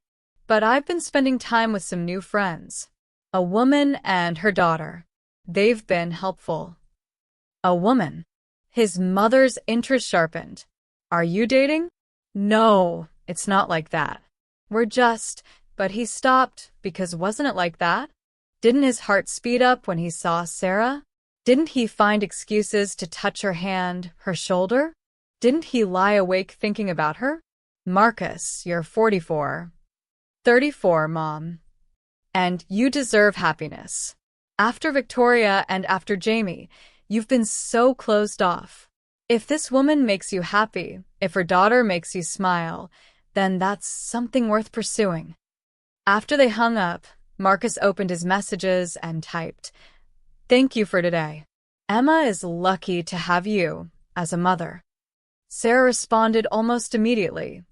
Speaker 1: but I've been spending time with some new friends. A woman and her daughter. They've been helpful. A woman. His mother's interest sharpened. Are you dating? No, it's not like that. We're just, but he stopped because wasn't it like that? Didn't his heart speed up when he saw Sarah? Didn't he find excuses to touch her hand, her shoulder? Didn't he lie awake thinking about her? Marcus, you're 44. 34, Mom. And you deserve happiness. After Victoria and after Jamie, you've been so closed off. If this woman makes you happy, if her daughter makes you smile, then that's something worth pursuing. After they hung up, Marcus opened his messages and typed, "Thank you for today. Emma is lucky to have you as a mother." Sarah responded almost immediately,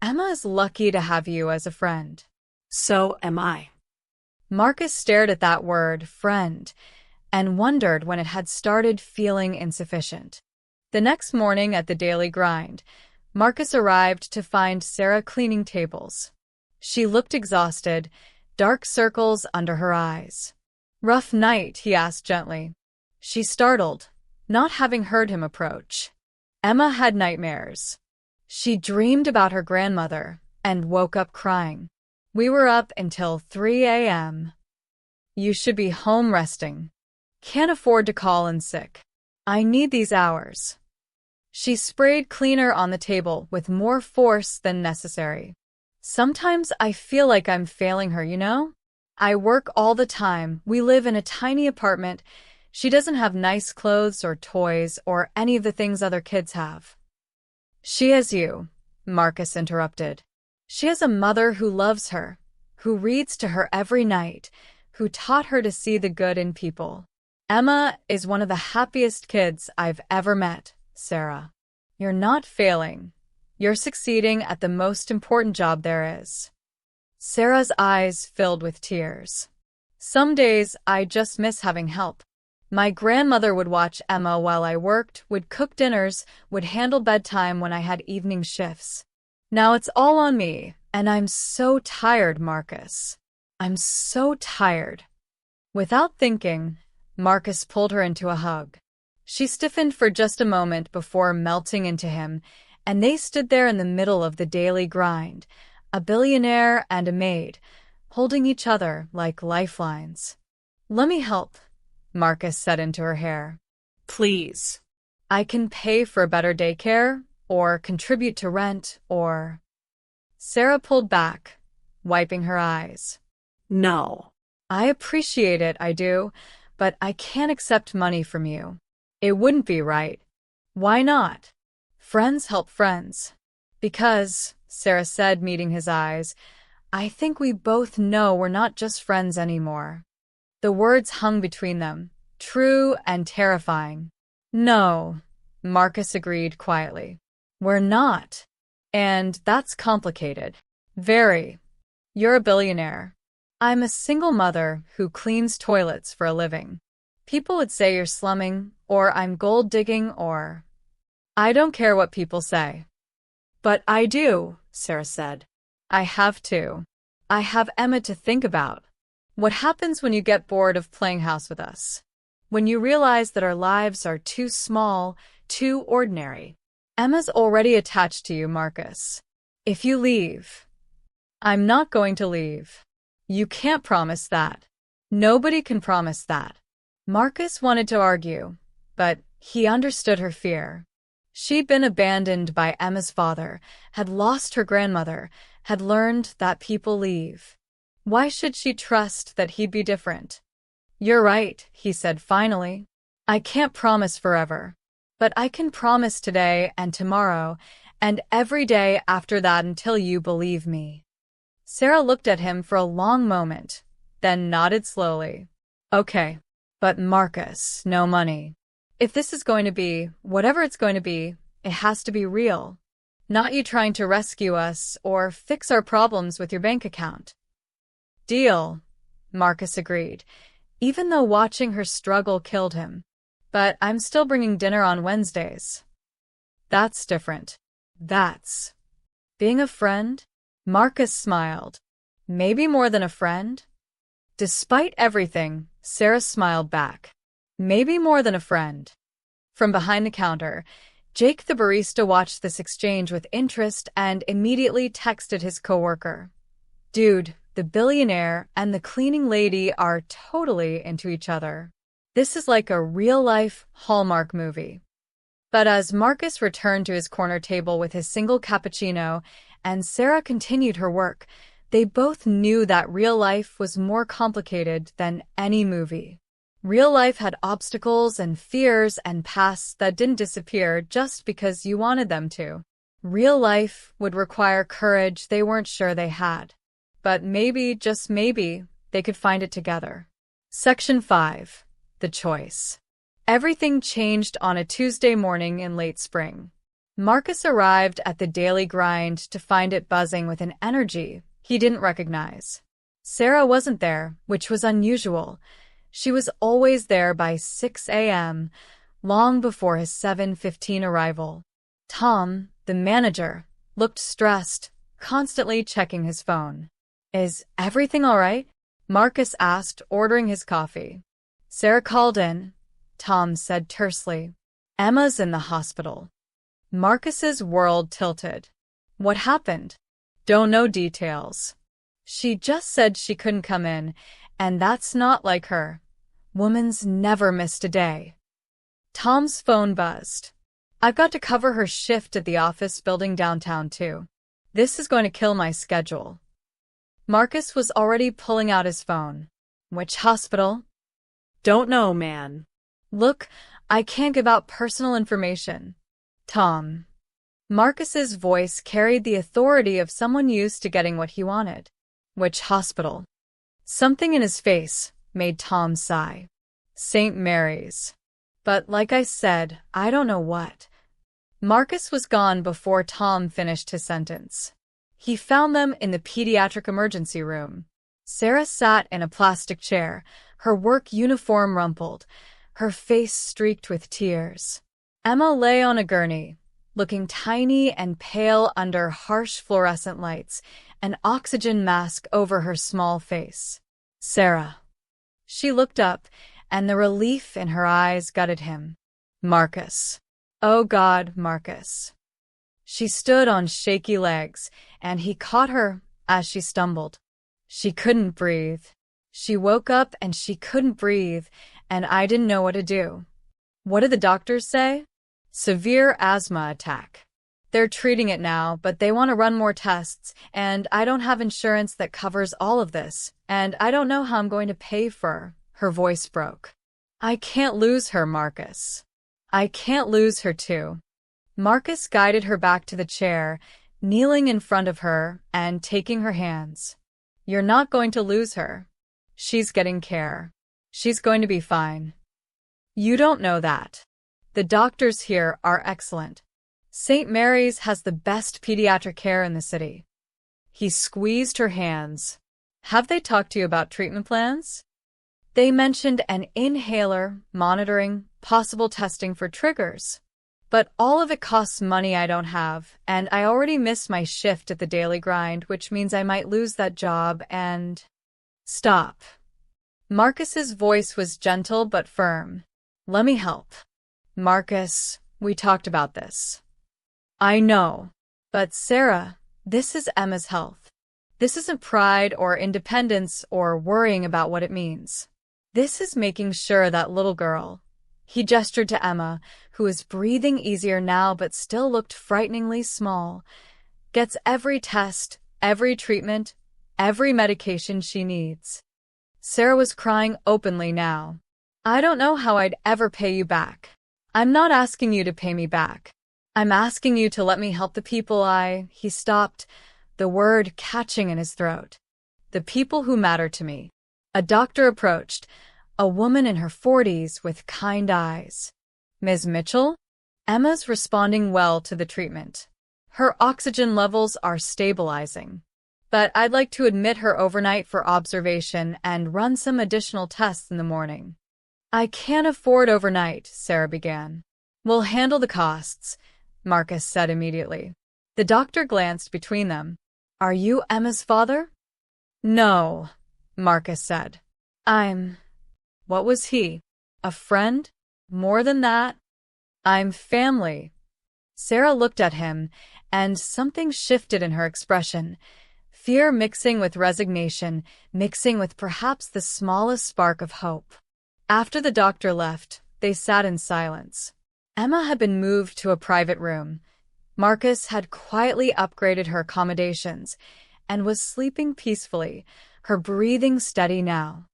Speaker 1: "Emma is lucky to have you as a friend."
Speaker 2: So am I.
Speaker 1: Marcus stared at that word, friend, and wondered when it had started feeling insufficient. The next morning at the daily grind, Marcus arrived to find Sarah cleaning tables. She looked exhausted, dark circles under her eyes. "Rough night?" he asked gently. She startled, not having heard him approach. Emma had nightmares. She dreamed about her grandmother and woke up crying. We were up until 3 a.m. You should be home resting. Can't afford to call in sick. I need these hours. She sprayed cleaner on the table with more force than necessary. Sometimes I feel like I'm failing her, you know? I work all the time. We live in a tiny apartment. She doesn't have nice clothes or toys or any of the things other kids have. She has you, Marcus interrupted. She has a mother who loves her, who reads to her every night, who taught her to see the good in people. Emma is one of the happiest kids I've ever met, Sarah. You're not failing. You're succeeding at the most important job there is. Sarah's eyes filled with tears. Some days I just miss having help. My grandmother would watch Emma while I worked, would cook dinners, would handle bedtime when I had evening shifts. Now it's all on me, and I'm so tired, Marcus. I'm so tired. Without thinking, Marcus pulled her into a hug. She stiffened for just a moment before melting into him, and they stood there in the middle of the daily grind, a billionaire and a maid, holding each other like lifelines. Let me help, Marcus said into her hair.
Speaker 2: Please.
Speaker 1: I can pay for better daycare, or contribute to rent, or... Sarah pulled back, wiping her eyes.
Speaker 2: No.
Speaker 1: I appreciate it, I do, but I can't accept money from you. It wouldn't be right. Why not? Friends help friends. Because, Sarah said, meeting his eyes, I think we both know we're not just friends anymore. The words hung between them, true and terrifying. No, Marcus agreed quietly. We're not. And that's complicated. Very. You're a billionaire. I'm a single mother who cleans toilets for a living. People would say you're slumming, or I'm gold digging, or... I don't care what people say.
Speaker 2: But I do, Sarah said.
Speaker 1: I have to. I have Emma to think about. What happens when you get bored of playing house with us? When you realize that our lives are too small, too ordinary. Emma's already attached to you, Marcus. If you leave... I'm not going to leave. You can't promise that. Nobody can promise that. Marcus wanted to argue, but he understood her fear. She'd been abandoned by Emma's father, had lost her grandmother, had learned that people leave. Why should she trust that he'd be different? You're right, he said finally. I can't promise forever. But I can promise today and tomorrow and every day after that until you believe me. Sarah looked at him for a long moment, then nodded slowly. Okay, but Marcus, no money. If this is going to be, whatever it's going to be, it has to be real. Not you trying to rescue us or fix our problems with your bank account. Deal, Marcus agreed, even though watching her struggle killed him. But I'm still bringing dinner on Wednesdays. That's different. That's... Being a friend? Marcus smiled. Maybe more than a friend? Despite everything, Sarah smiled back. Maybe more than a friend. From behind the counter, Jake the barista watched this exchange with interest and immediately texted his coworker. Dude, the billionaire and the cleaning lady are totally into each other. This is like a real-life Hallmark movie. But as Marcus returned to his corner table with his single cappuccino and Sarah continued her work, they both knew that real life was more complicated than any movie. Real life had obstacles and fears and pasts that didn't disappear just because you wanted them to. Real life would require courage they weren't sure they had. But maybe, just maybe, they could find it together. Section 5. The Choice. Everything changed on a Tuesday morning in late spring. Marcus arrived at the daily grind to find it buzzing with an energy he didn't recognize. Sarah wasn't there, which was unusual. She was always there by 6 a.m., long before his 7:15 arrival. Tom, the manager, looked stressed, constantly checking his phone. Is everything all right? Marcus asked, ordering his coffee. Sarah called in. Tom said tersely. Emma's in the hospital. Marcus's world tilted. What happened? Don't know details. She just said she couldn't come in, and that's not like her. Woman's never missed a day. Tom's phone buzzed. I've got to cover her shift at the office building downtown too. This is going to kill my schedule. Marcus was already pulling out his phone. Which hospital?
Speaker 2: Don't know, man.
Speaker 1: Look, I can't give out personal information. Tom. Marcus's voice carried the authority of someone used to getting what he wanted. Which hospital? Something in his face made Tom sigh. St. Mary's. But like I said, I don't know what. Marcus was gone before Tom finished his sentence. He found them in the pediatric emergency room. Sarah sat in a plastic chair, her work uniform rumpled, her face streaked with tears. Emma lay on a gurney, looking tiny and pale under harsh fluorescent lights, an oxygen mask over her small face. Sarah. She looked up, and the relief in her eyes gutted him. Marcus. Oh God, Marcus. She stood on shaky legs, and he caught her as she stumbled. She couldn't breathe. She woke up and she couldn't breathe, and I didn't know what to do. What did the doctors say? Severe asthma attack. They're treating it now, but they want to run more tests, and I don't have insurance that covers all of this, and I don't know how I'm going to pay for. Her voice broke. I can't lose her, Marcus. I can't lose her too. Marcus guided her back to the chair, kneeling in front of her and taking her hands. You're not going to lose her. She's getting care. She's going to be fine. You don't know that. The doctors here are excellent. St. Mary's has the best pediatric care in the city. He squeezed her hands. Have they talked to you about treatment plans? They mentioned an inhaler, monitoring, possible testing for triggers. But all of it costs money I don't have, and I already miss my shift at the daily grind, which means I might lose that job and… Stop. Marcus's voice was gentle but firm. Let me help. Marcus, we talked about this. I know. But Sarah, this is Emma's health. This isn't pride or independence or worrying about what it means. This is making sure that little girl… He gestured to Emma, who was breathing easier now but still looked frighteningly small, gets every test, every treatment, every medication she needs. Sarah was crying openly now. I don't know how I'd ever pay you back. I'm not asking you to pay me back. I'm asking you to let me help the people He stopped, the word catching in his throat. The people who matter to me. A doctor approached, a woman in her 40s with kind eyes. Ms. Mitchell? Emma's responding well to the treatment. Her oxygen levels are stabilizing. But I'd like to admit her overnight for observation and run some additional tests in the morning. I can't afford overnight, Sarah began. We'll handle the costs, Marcus said immediately. The doctor glanced between them. Are you Emma's father? No, Marcus said. What was he? A friend? More than that? I'm family. Sarah looked at him, and something shifted in her expression. Fear mixing with resignation, mixing with perhaps the smallest spark of hope. After the doctor left, they sat in silence. Emma had been moved to a private room. Marcus had quietly upgraded her accommodations and was sleeping peacefully, her breathing steady now.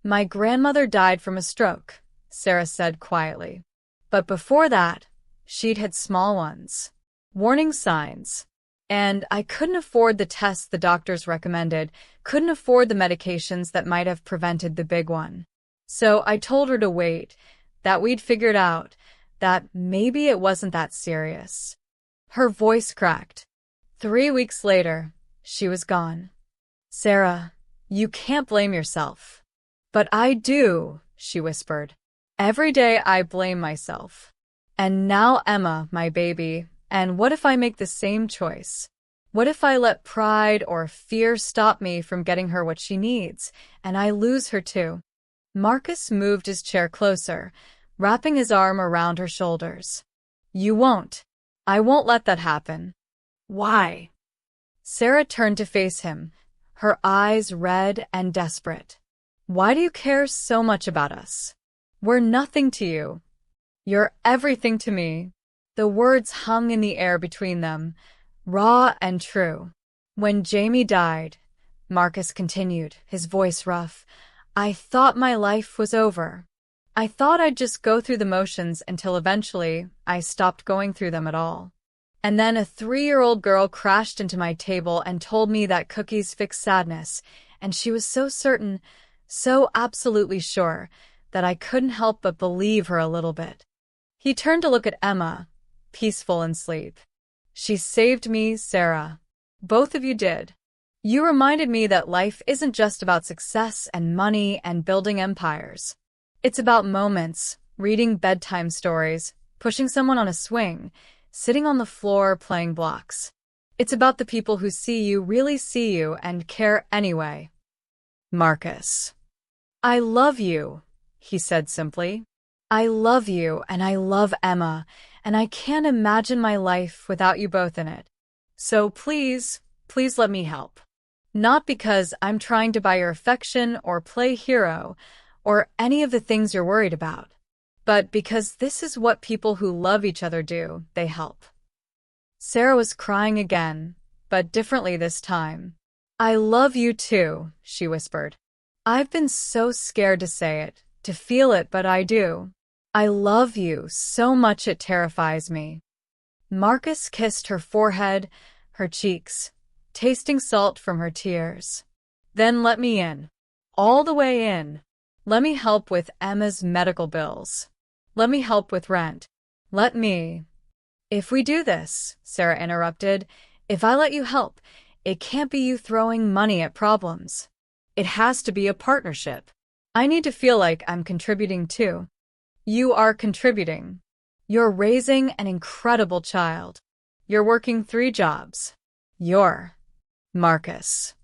Speaker 1: My grandmother died from a stroke, Sarah said quietly. But before that, she'd had small ones. Warning signs. And I couldn't afford the tests the doctors recommended, couldn't afford the medications that might have prevented the big one. So I told her to wait, that we'd figured out, that maybe it wasn't that serious. Her voice cracked. 3 weeks later, she was gone. Sarah, you can't blame yourself. But I do, she whispered. Every day I blame myself. And now Emma, my baby, and what if I make the same choice? What if I let pride or fear stop me from getting her what she needs, and I lose her too? Marcus moved his chair closer, wrapping his arm around her shoulders. You won't. I won't let that happen.
Speaker 2: Why?
Speaker 1: Sarah turned to face him, her eyes red and desperate. Why do you care so much about us? We're nothing to you. You're everything to me. The words hung in the air between them, raw and true. When Jamie died, Marcus continued, his voice rough, I thought my life was over. I thought I'd just go through the motions until eventually I stopped going through them at all. And then a 3-year-old girl crashed into my table and told me that cookies fix sadness, and she was so certain, so absolutely sure, that I couldn't help but believe her a little bit. He turned to look at Emma, peaceful in sleep. She saved me, Sarah. Both of you did. You reminded me that life isn't just about success and money and building empires. It's about moments, reading bedtime stories, pushing someone on a swing, sitting on the floor playing blocks. It's about the people who see you really see you and care anyway. Marcus. I love you, he said simply. I love you and I love Emma, and I can't imagine my life without you both in it. So please, please let me help. Not because I'm trying to buy your affection or play hero or any of the things you're worried about, but because this is what people who love each other do, they help. Sarah was crying again, but differently this time. I love you too, she whispered. I've been so scared to say it, to feel it, but I do. I love you so much it terrifies me. Marcus kissed her forehead, her cheeks, tasting salt from her tears. Then let me in. All the way in. Let me help with Emma's medical bills. Let me help with rent. Let me. If we do this, Sarah interrupted, if I let you help, it can't be you throwing money at problems. It has to be a partnership. I need to feel like I'm contributing too. You are contributing. You're raising an incredible child. You're working 3 jobs. You're Marcus.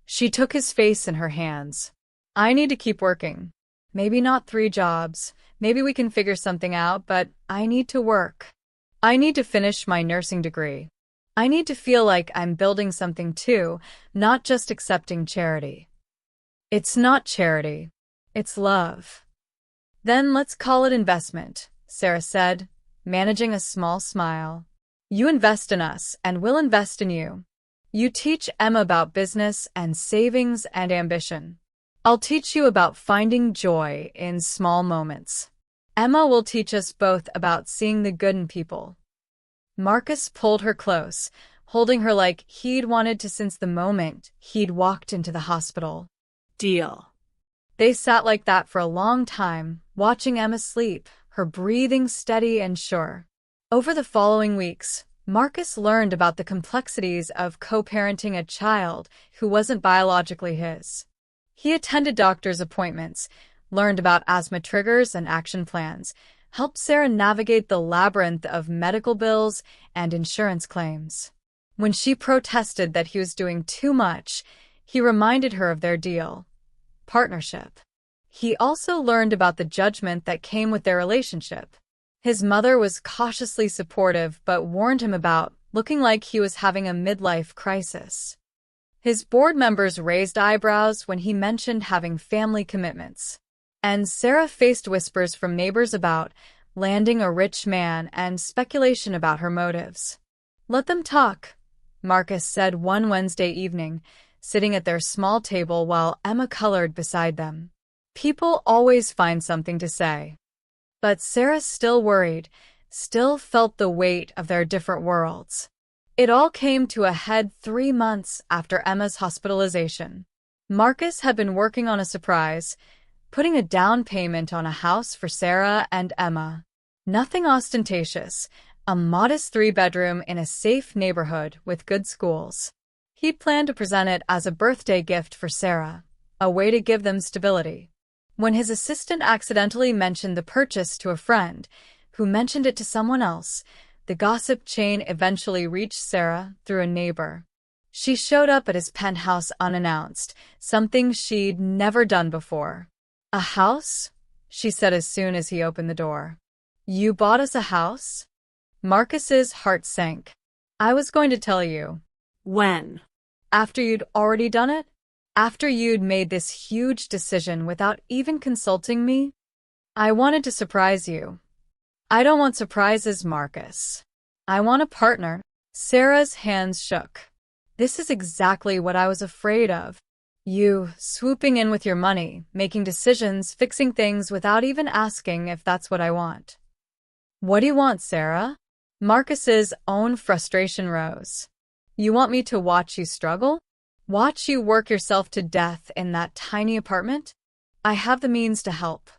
Speaker 1: She took his face in her hands. I need to keep working. Maybe not 3 jobs. Maybe we can figure something out, but I need to work. I need to finish my nursing degree. I need to feel like I'm building something too, not just accepting charity. It's not charity. It's love. Then let's call it investment, Sarah said, managing a small smile. You invest in us, and we'll invest in you. You teach Emma about business and savings and ambition. I'll teach you about finding joy in small moments. Emma will teach us both about seeing the good in people. Marcus pulled her close, holding her like he'd wanted to since the moment he'd walked into the hospital.
Speaker 2: Deal.
Speaker 1: They sat like that for a long time, watching Emma sleep, her breathing steady and sure. Over the following weeks, Marcus learned about the complexities of co-parenting a child who wasn't biologically his. He attended doctor's appointments, learned about asthma triggers and action plans, helped Sarah navigate the labyrinth of medical bills and insurance claims. When she protested that he was doing too much, he reminded her of their deal. Partnership. He also learned about the judgment that came with their relationship. His mother was cautiously supportive but warned him about looking like he was having a midlife crisis. His board members raised eyebrows when he mentioned having family commitments. And Sarah faced whispers from neighbors about landing a rich man and speculation about her motives. Let them talk, Marcus said one Wednesday evening, sitting at their small table while Emma colored beside them. People always find something to say. But Sarah still worried, still felt the weight of their different worlds. It all came to a head 3 months after Emma's hospitalization. Marcus had been working on a surprise, putting a down payment on a house for Sarah and Emma. Nothing ostentatious, a modest 3-bedroom in a safe neighborhood with good schools. He planned to present it as a birthday gift for Sarah, a way to give them stability. When his assistant accidentally mentioned the purchase to a friend, who mentioned it to someone else, the gossip chain eventually reached Sarah through a neighbor. She showed up at his penthouse unannounced, something she'd never done before. A house? She said as soon as he opened the door. You bought us a house? Marcus's heart sank. I was going to tell you.
Speaker 2: When?
Speaker 1: After you'd already done it? After you'd made this huge decision without even consulting me? I wanted to surprise you. I don't want surprises, Marcus. I want a partner. Sarah's hands shook. This is exactly what I was afraid of. You swooping in with your money, making decisions, fixing things without even asking if that's what I want. What do you want, Sarah? Marcus's own frustration rose. You want me to watch you struggle? Watch you work yourself to death in that tiny apartment? I have the means to help.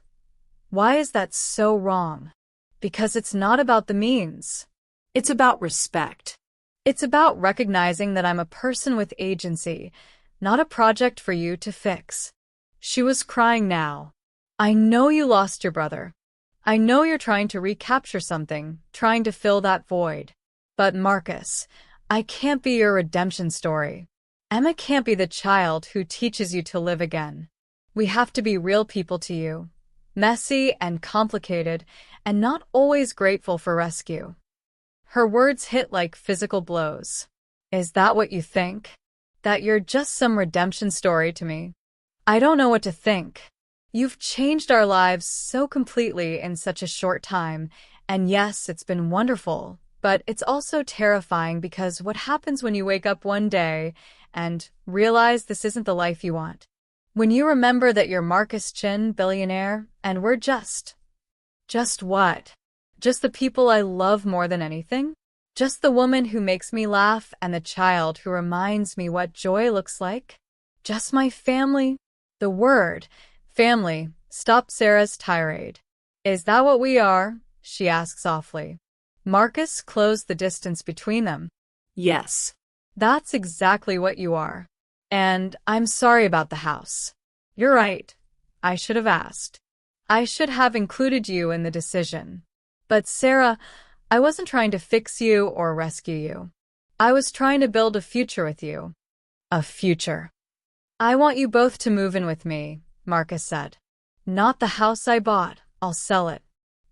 Speaker 1: Why is that so wrong? Because it's not about the means.
Speaker 2: It's about respect.
Speaker 1: It's about recognizing that I'm a person with agency, not a project for you to fix. She was crying now. I know you lost your brother. I know you're trying to recapture something, trying to fill that void. But Marcus, I can't be your redemption story. Emma can't be the child who teaches you to live again. We have to be real people to you. Messy and complicated, and not always grateful for rescue. Her words hit like physical blows. Is that what you think? That you're just some redemption story to me? I don't know what to think. You've changed our lives so completely in such a short time, and yes, it's been wonderful, but it's also terrifying because what happens when you wake up one day and realize this isn't the life you want? When you remember that you're Marcus Chin, billionaire, and we're just what? Just the people I love more than anything? Just the woman who makes me laugh and the child who reminds me what joy looks like? Just my family? The word, family, stopped Sarah's tirade. Is that what we are? She asked softly. Marcus closed the distance between them.
Speaker 2: Yes.
Speaker 1: That's exactly what you are. And I'm sorry about the house. You're right. I should have asked. I should have included you in the decision. But Sarah, I wasn't trying to fix you or rescue you. I was trying to build a future with you. A future. I want you both to move in with me, Marcus said. Not the house I bought. I'll sell it.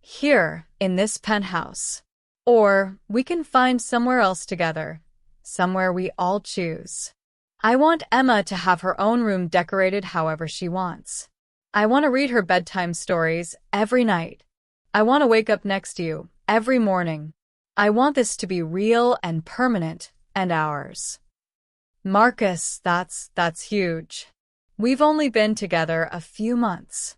Speaker 1: Here, in this penthouse. Or we can find somewhere else together. Somewhere we all choose. I want Emma to have her own room decorated however she wants. I want to read her bedtime stories every night. I want to wake up next to you every morning. I want this to be real and permanent and ours. Marcus, that's huge. We've only been together a few months.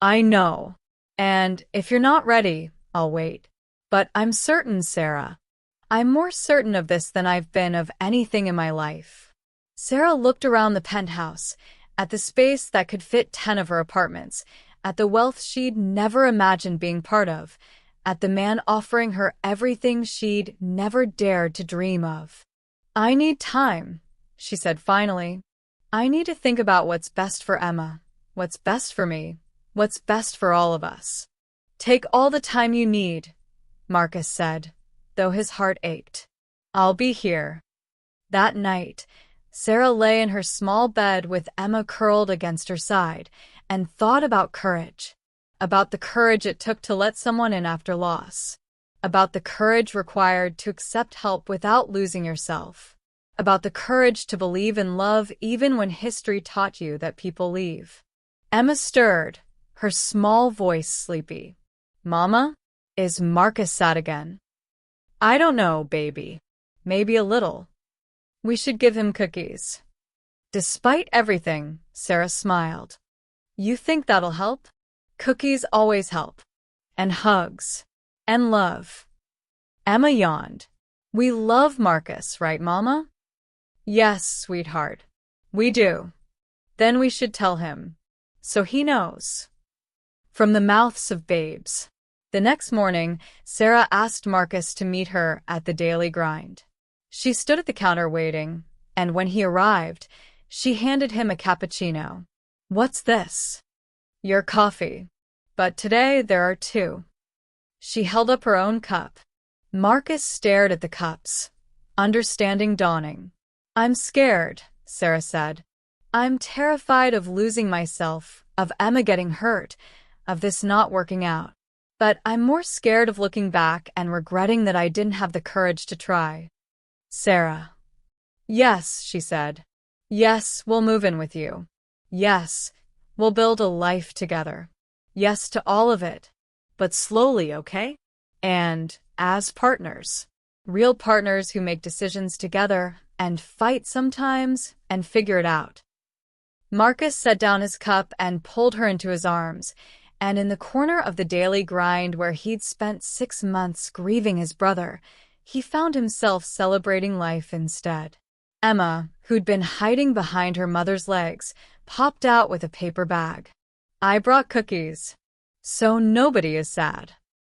Speaker 1: I know. And if you're not ready, I'll wait. But I'm certain, Sarah. I'm more certain of this than I've been of anything in my life. Sarah looked around the penthouse, at the space that could fit 10 of her apartments, at the wealth she'd never imagined being part of, at the man offering her everything she'd never dared to dream of. I need time, she said finally. I need to think about what's best for Emma, what's best for me, what's best for all of us. Take all the time you need, Marcus said, though his heart ached. I'll be here. That night, Sarah lay in her small bed with Emma curled against her side and thought about courage. About the courage it took to let someone in after loss. About the courage required to accept help without losing yourself. About the courage to believe in love even when history taught you that people leave. Emma stirred, her small voice sleepy. Mama? Is Marcus sad again? I don't know, baby. Maybe a little. We should give him cookies. Despite everything, Sarah smiled. You think that'll help? Cookies always help. And hugs. And love. Emma yawned. We love Marcus, right, Mama? Yes, sweetheart. We do. Then we should tell him. So he knows. From the mouths of babes. The next morning, Sarah asked Marcus to meet her at the daily grind. She stood at the counter waiting, and when he arrived, she handed him a cappuccino. What's this? Your coffee. But today there are 2. She held up her own cup. Marcus stared at the cups, understanding dawning. I'm scared, Sarah said. I'm terrified of losing myself, of Emma getting hurt, of this not working out. But I'm more scared of looking back and regretting that I didn't have the courage to try. Sarah. Yes, she said. Yes, we'll move in with you. Yes, we'll build a life together. Yes to all of it. But slowly, okay? And as partners. Real partners who make decisions together and fight sometimes and figure it out. Marcus set down his cup and pulled her into his arms, and in the corner of the daily grind where he'd spent 6 months grieving his brother, he found himself celebrating life instead. Emma, who'd been hiding behind her mother's legs, popped out with a paper bag. I brought cookies. So nobody is sad.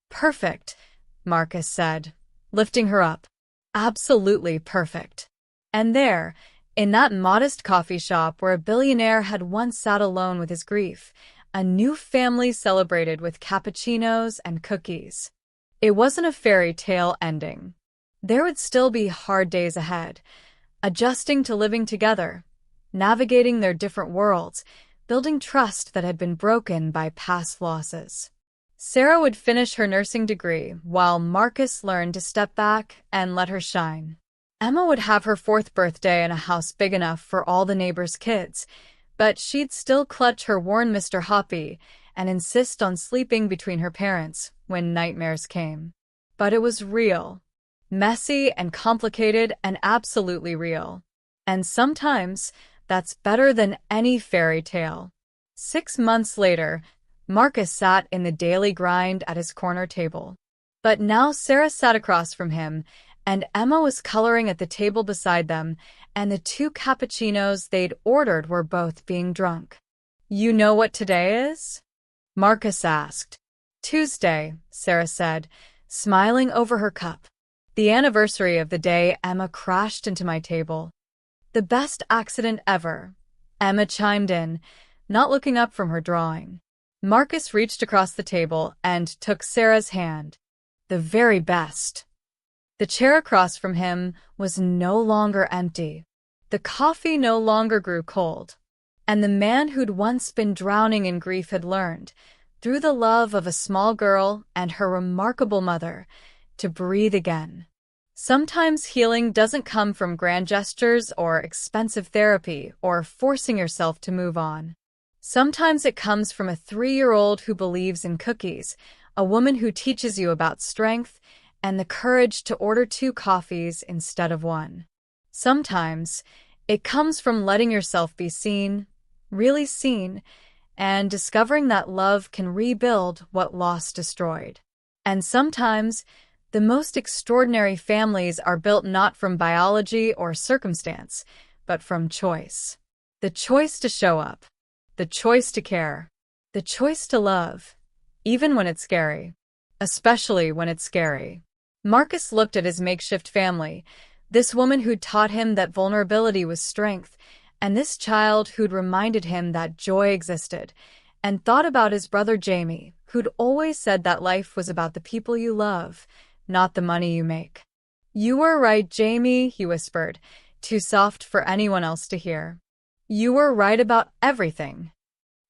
Speaker 1: Perfect, Marcus said, lifting her up. Absolutely perfect. And there, in that modest coffee shop where a billionaire had once sat alone with his grief, a new family celebrated with cappuccinos and cookies. It wasn't a fairy tale ending. There would still be hard days ahead, adjusting to living together, navigating their different worlds, building trust that had been broken by past losses. Sarah would finish her nursing degree while Marcus learned to step back and let her shine. Emma would have her 4th birthday in a house big enough for all the neighbors' kids, but she'd still clutch her worn Mr. Hoppy and insist on sleeping between her parents when nightmares came. But it was real. Messy and complicated and absolutely real. And sometimes that's better than any fairy tale. 6 months later, Marcus sat in the daily grind at his corner table. But now Sarah sat across from him, and Emma was coloring at the table beside them, and the 2 cappuccinos they'd ordered were both being drunk. You know what today is? Marcus asked. Tuesday, Sarah said, smiling over her cup. The anniversary of the day Emma crashed into my table. The best accident ever, Emma chimed in, not looking up from her drawing. Marcus reached across the table and took Sarah's hand. The very best. The chair across from him was no longer empty. The coffee no longer grew cold. And the man who'd once been drowning in grief had learned, through the love of a small girl and her remarkable mother, to breathe again. Sometimes healing doesn't come from grand gestures or expensive therapy or forcing yourself to move on. Sometimes it comes from a 3-year-old who believes in cookies, a woman who teaches you about strength, and the courage to order 2 coffees instead of 1. Sometimes it comes from letting yourself be seen, really seen, and discovering that love can rebuild what loss destroyed. And sometimes the most extraordinary families are built not from biology or circumstance, but from choice. The choice to show up. The choice to care. The choice to love. Even when it's scary. Especially when it's scary. Marcus looked at his makeshift family, this woman who'd taught him that vulnerability was strength, and this child who'd reminded him that joy existed, and thought about his brother Jamie, who'd always said that life was about the people you love, not the money you make. You were right, Jamie, he whispered, too soft for anyone else to hear. You were right about everything.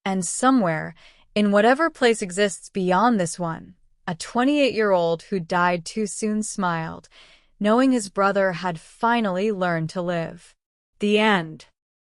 Speaker 1: And somewhere, in whatever place exists beyond this one, a 28-year-old who died too soon smiled, knowing his brother had finally learned to live. The end.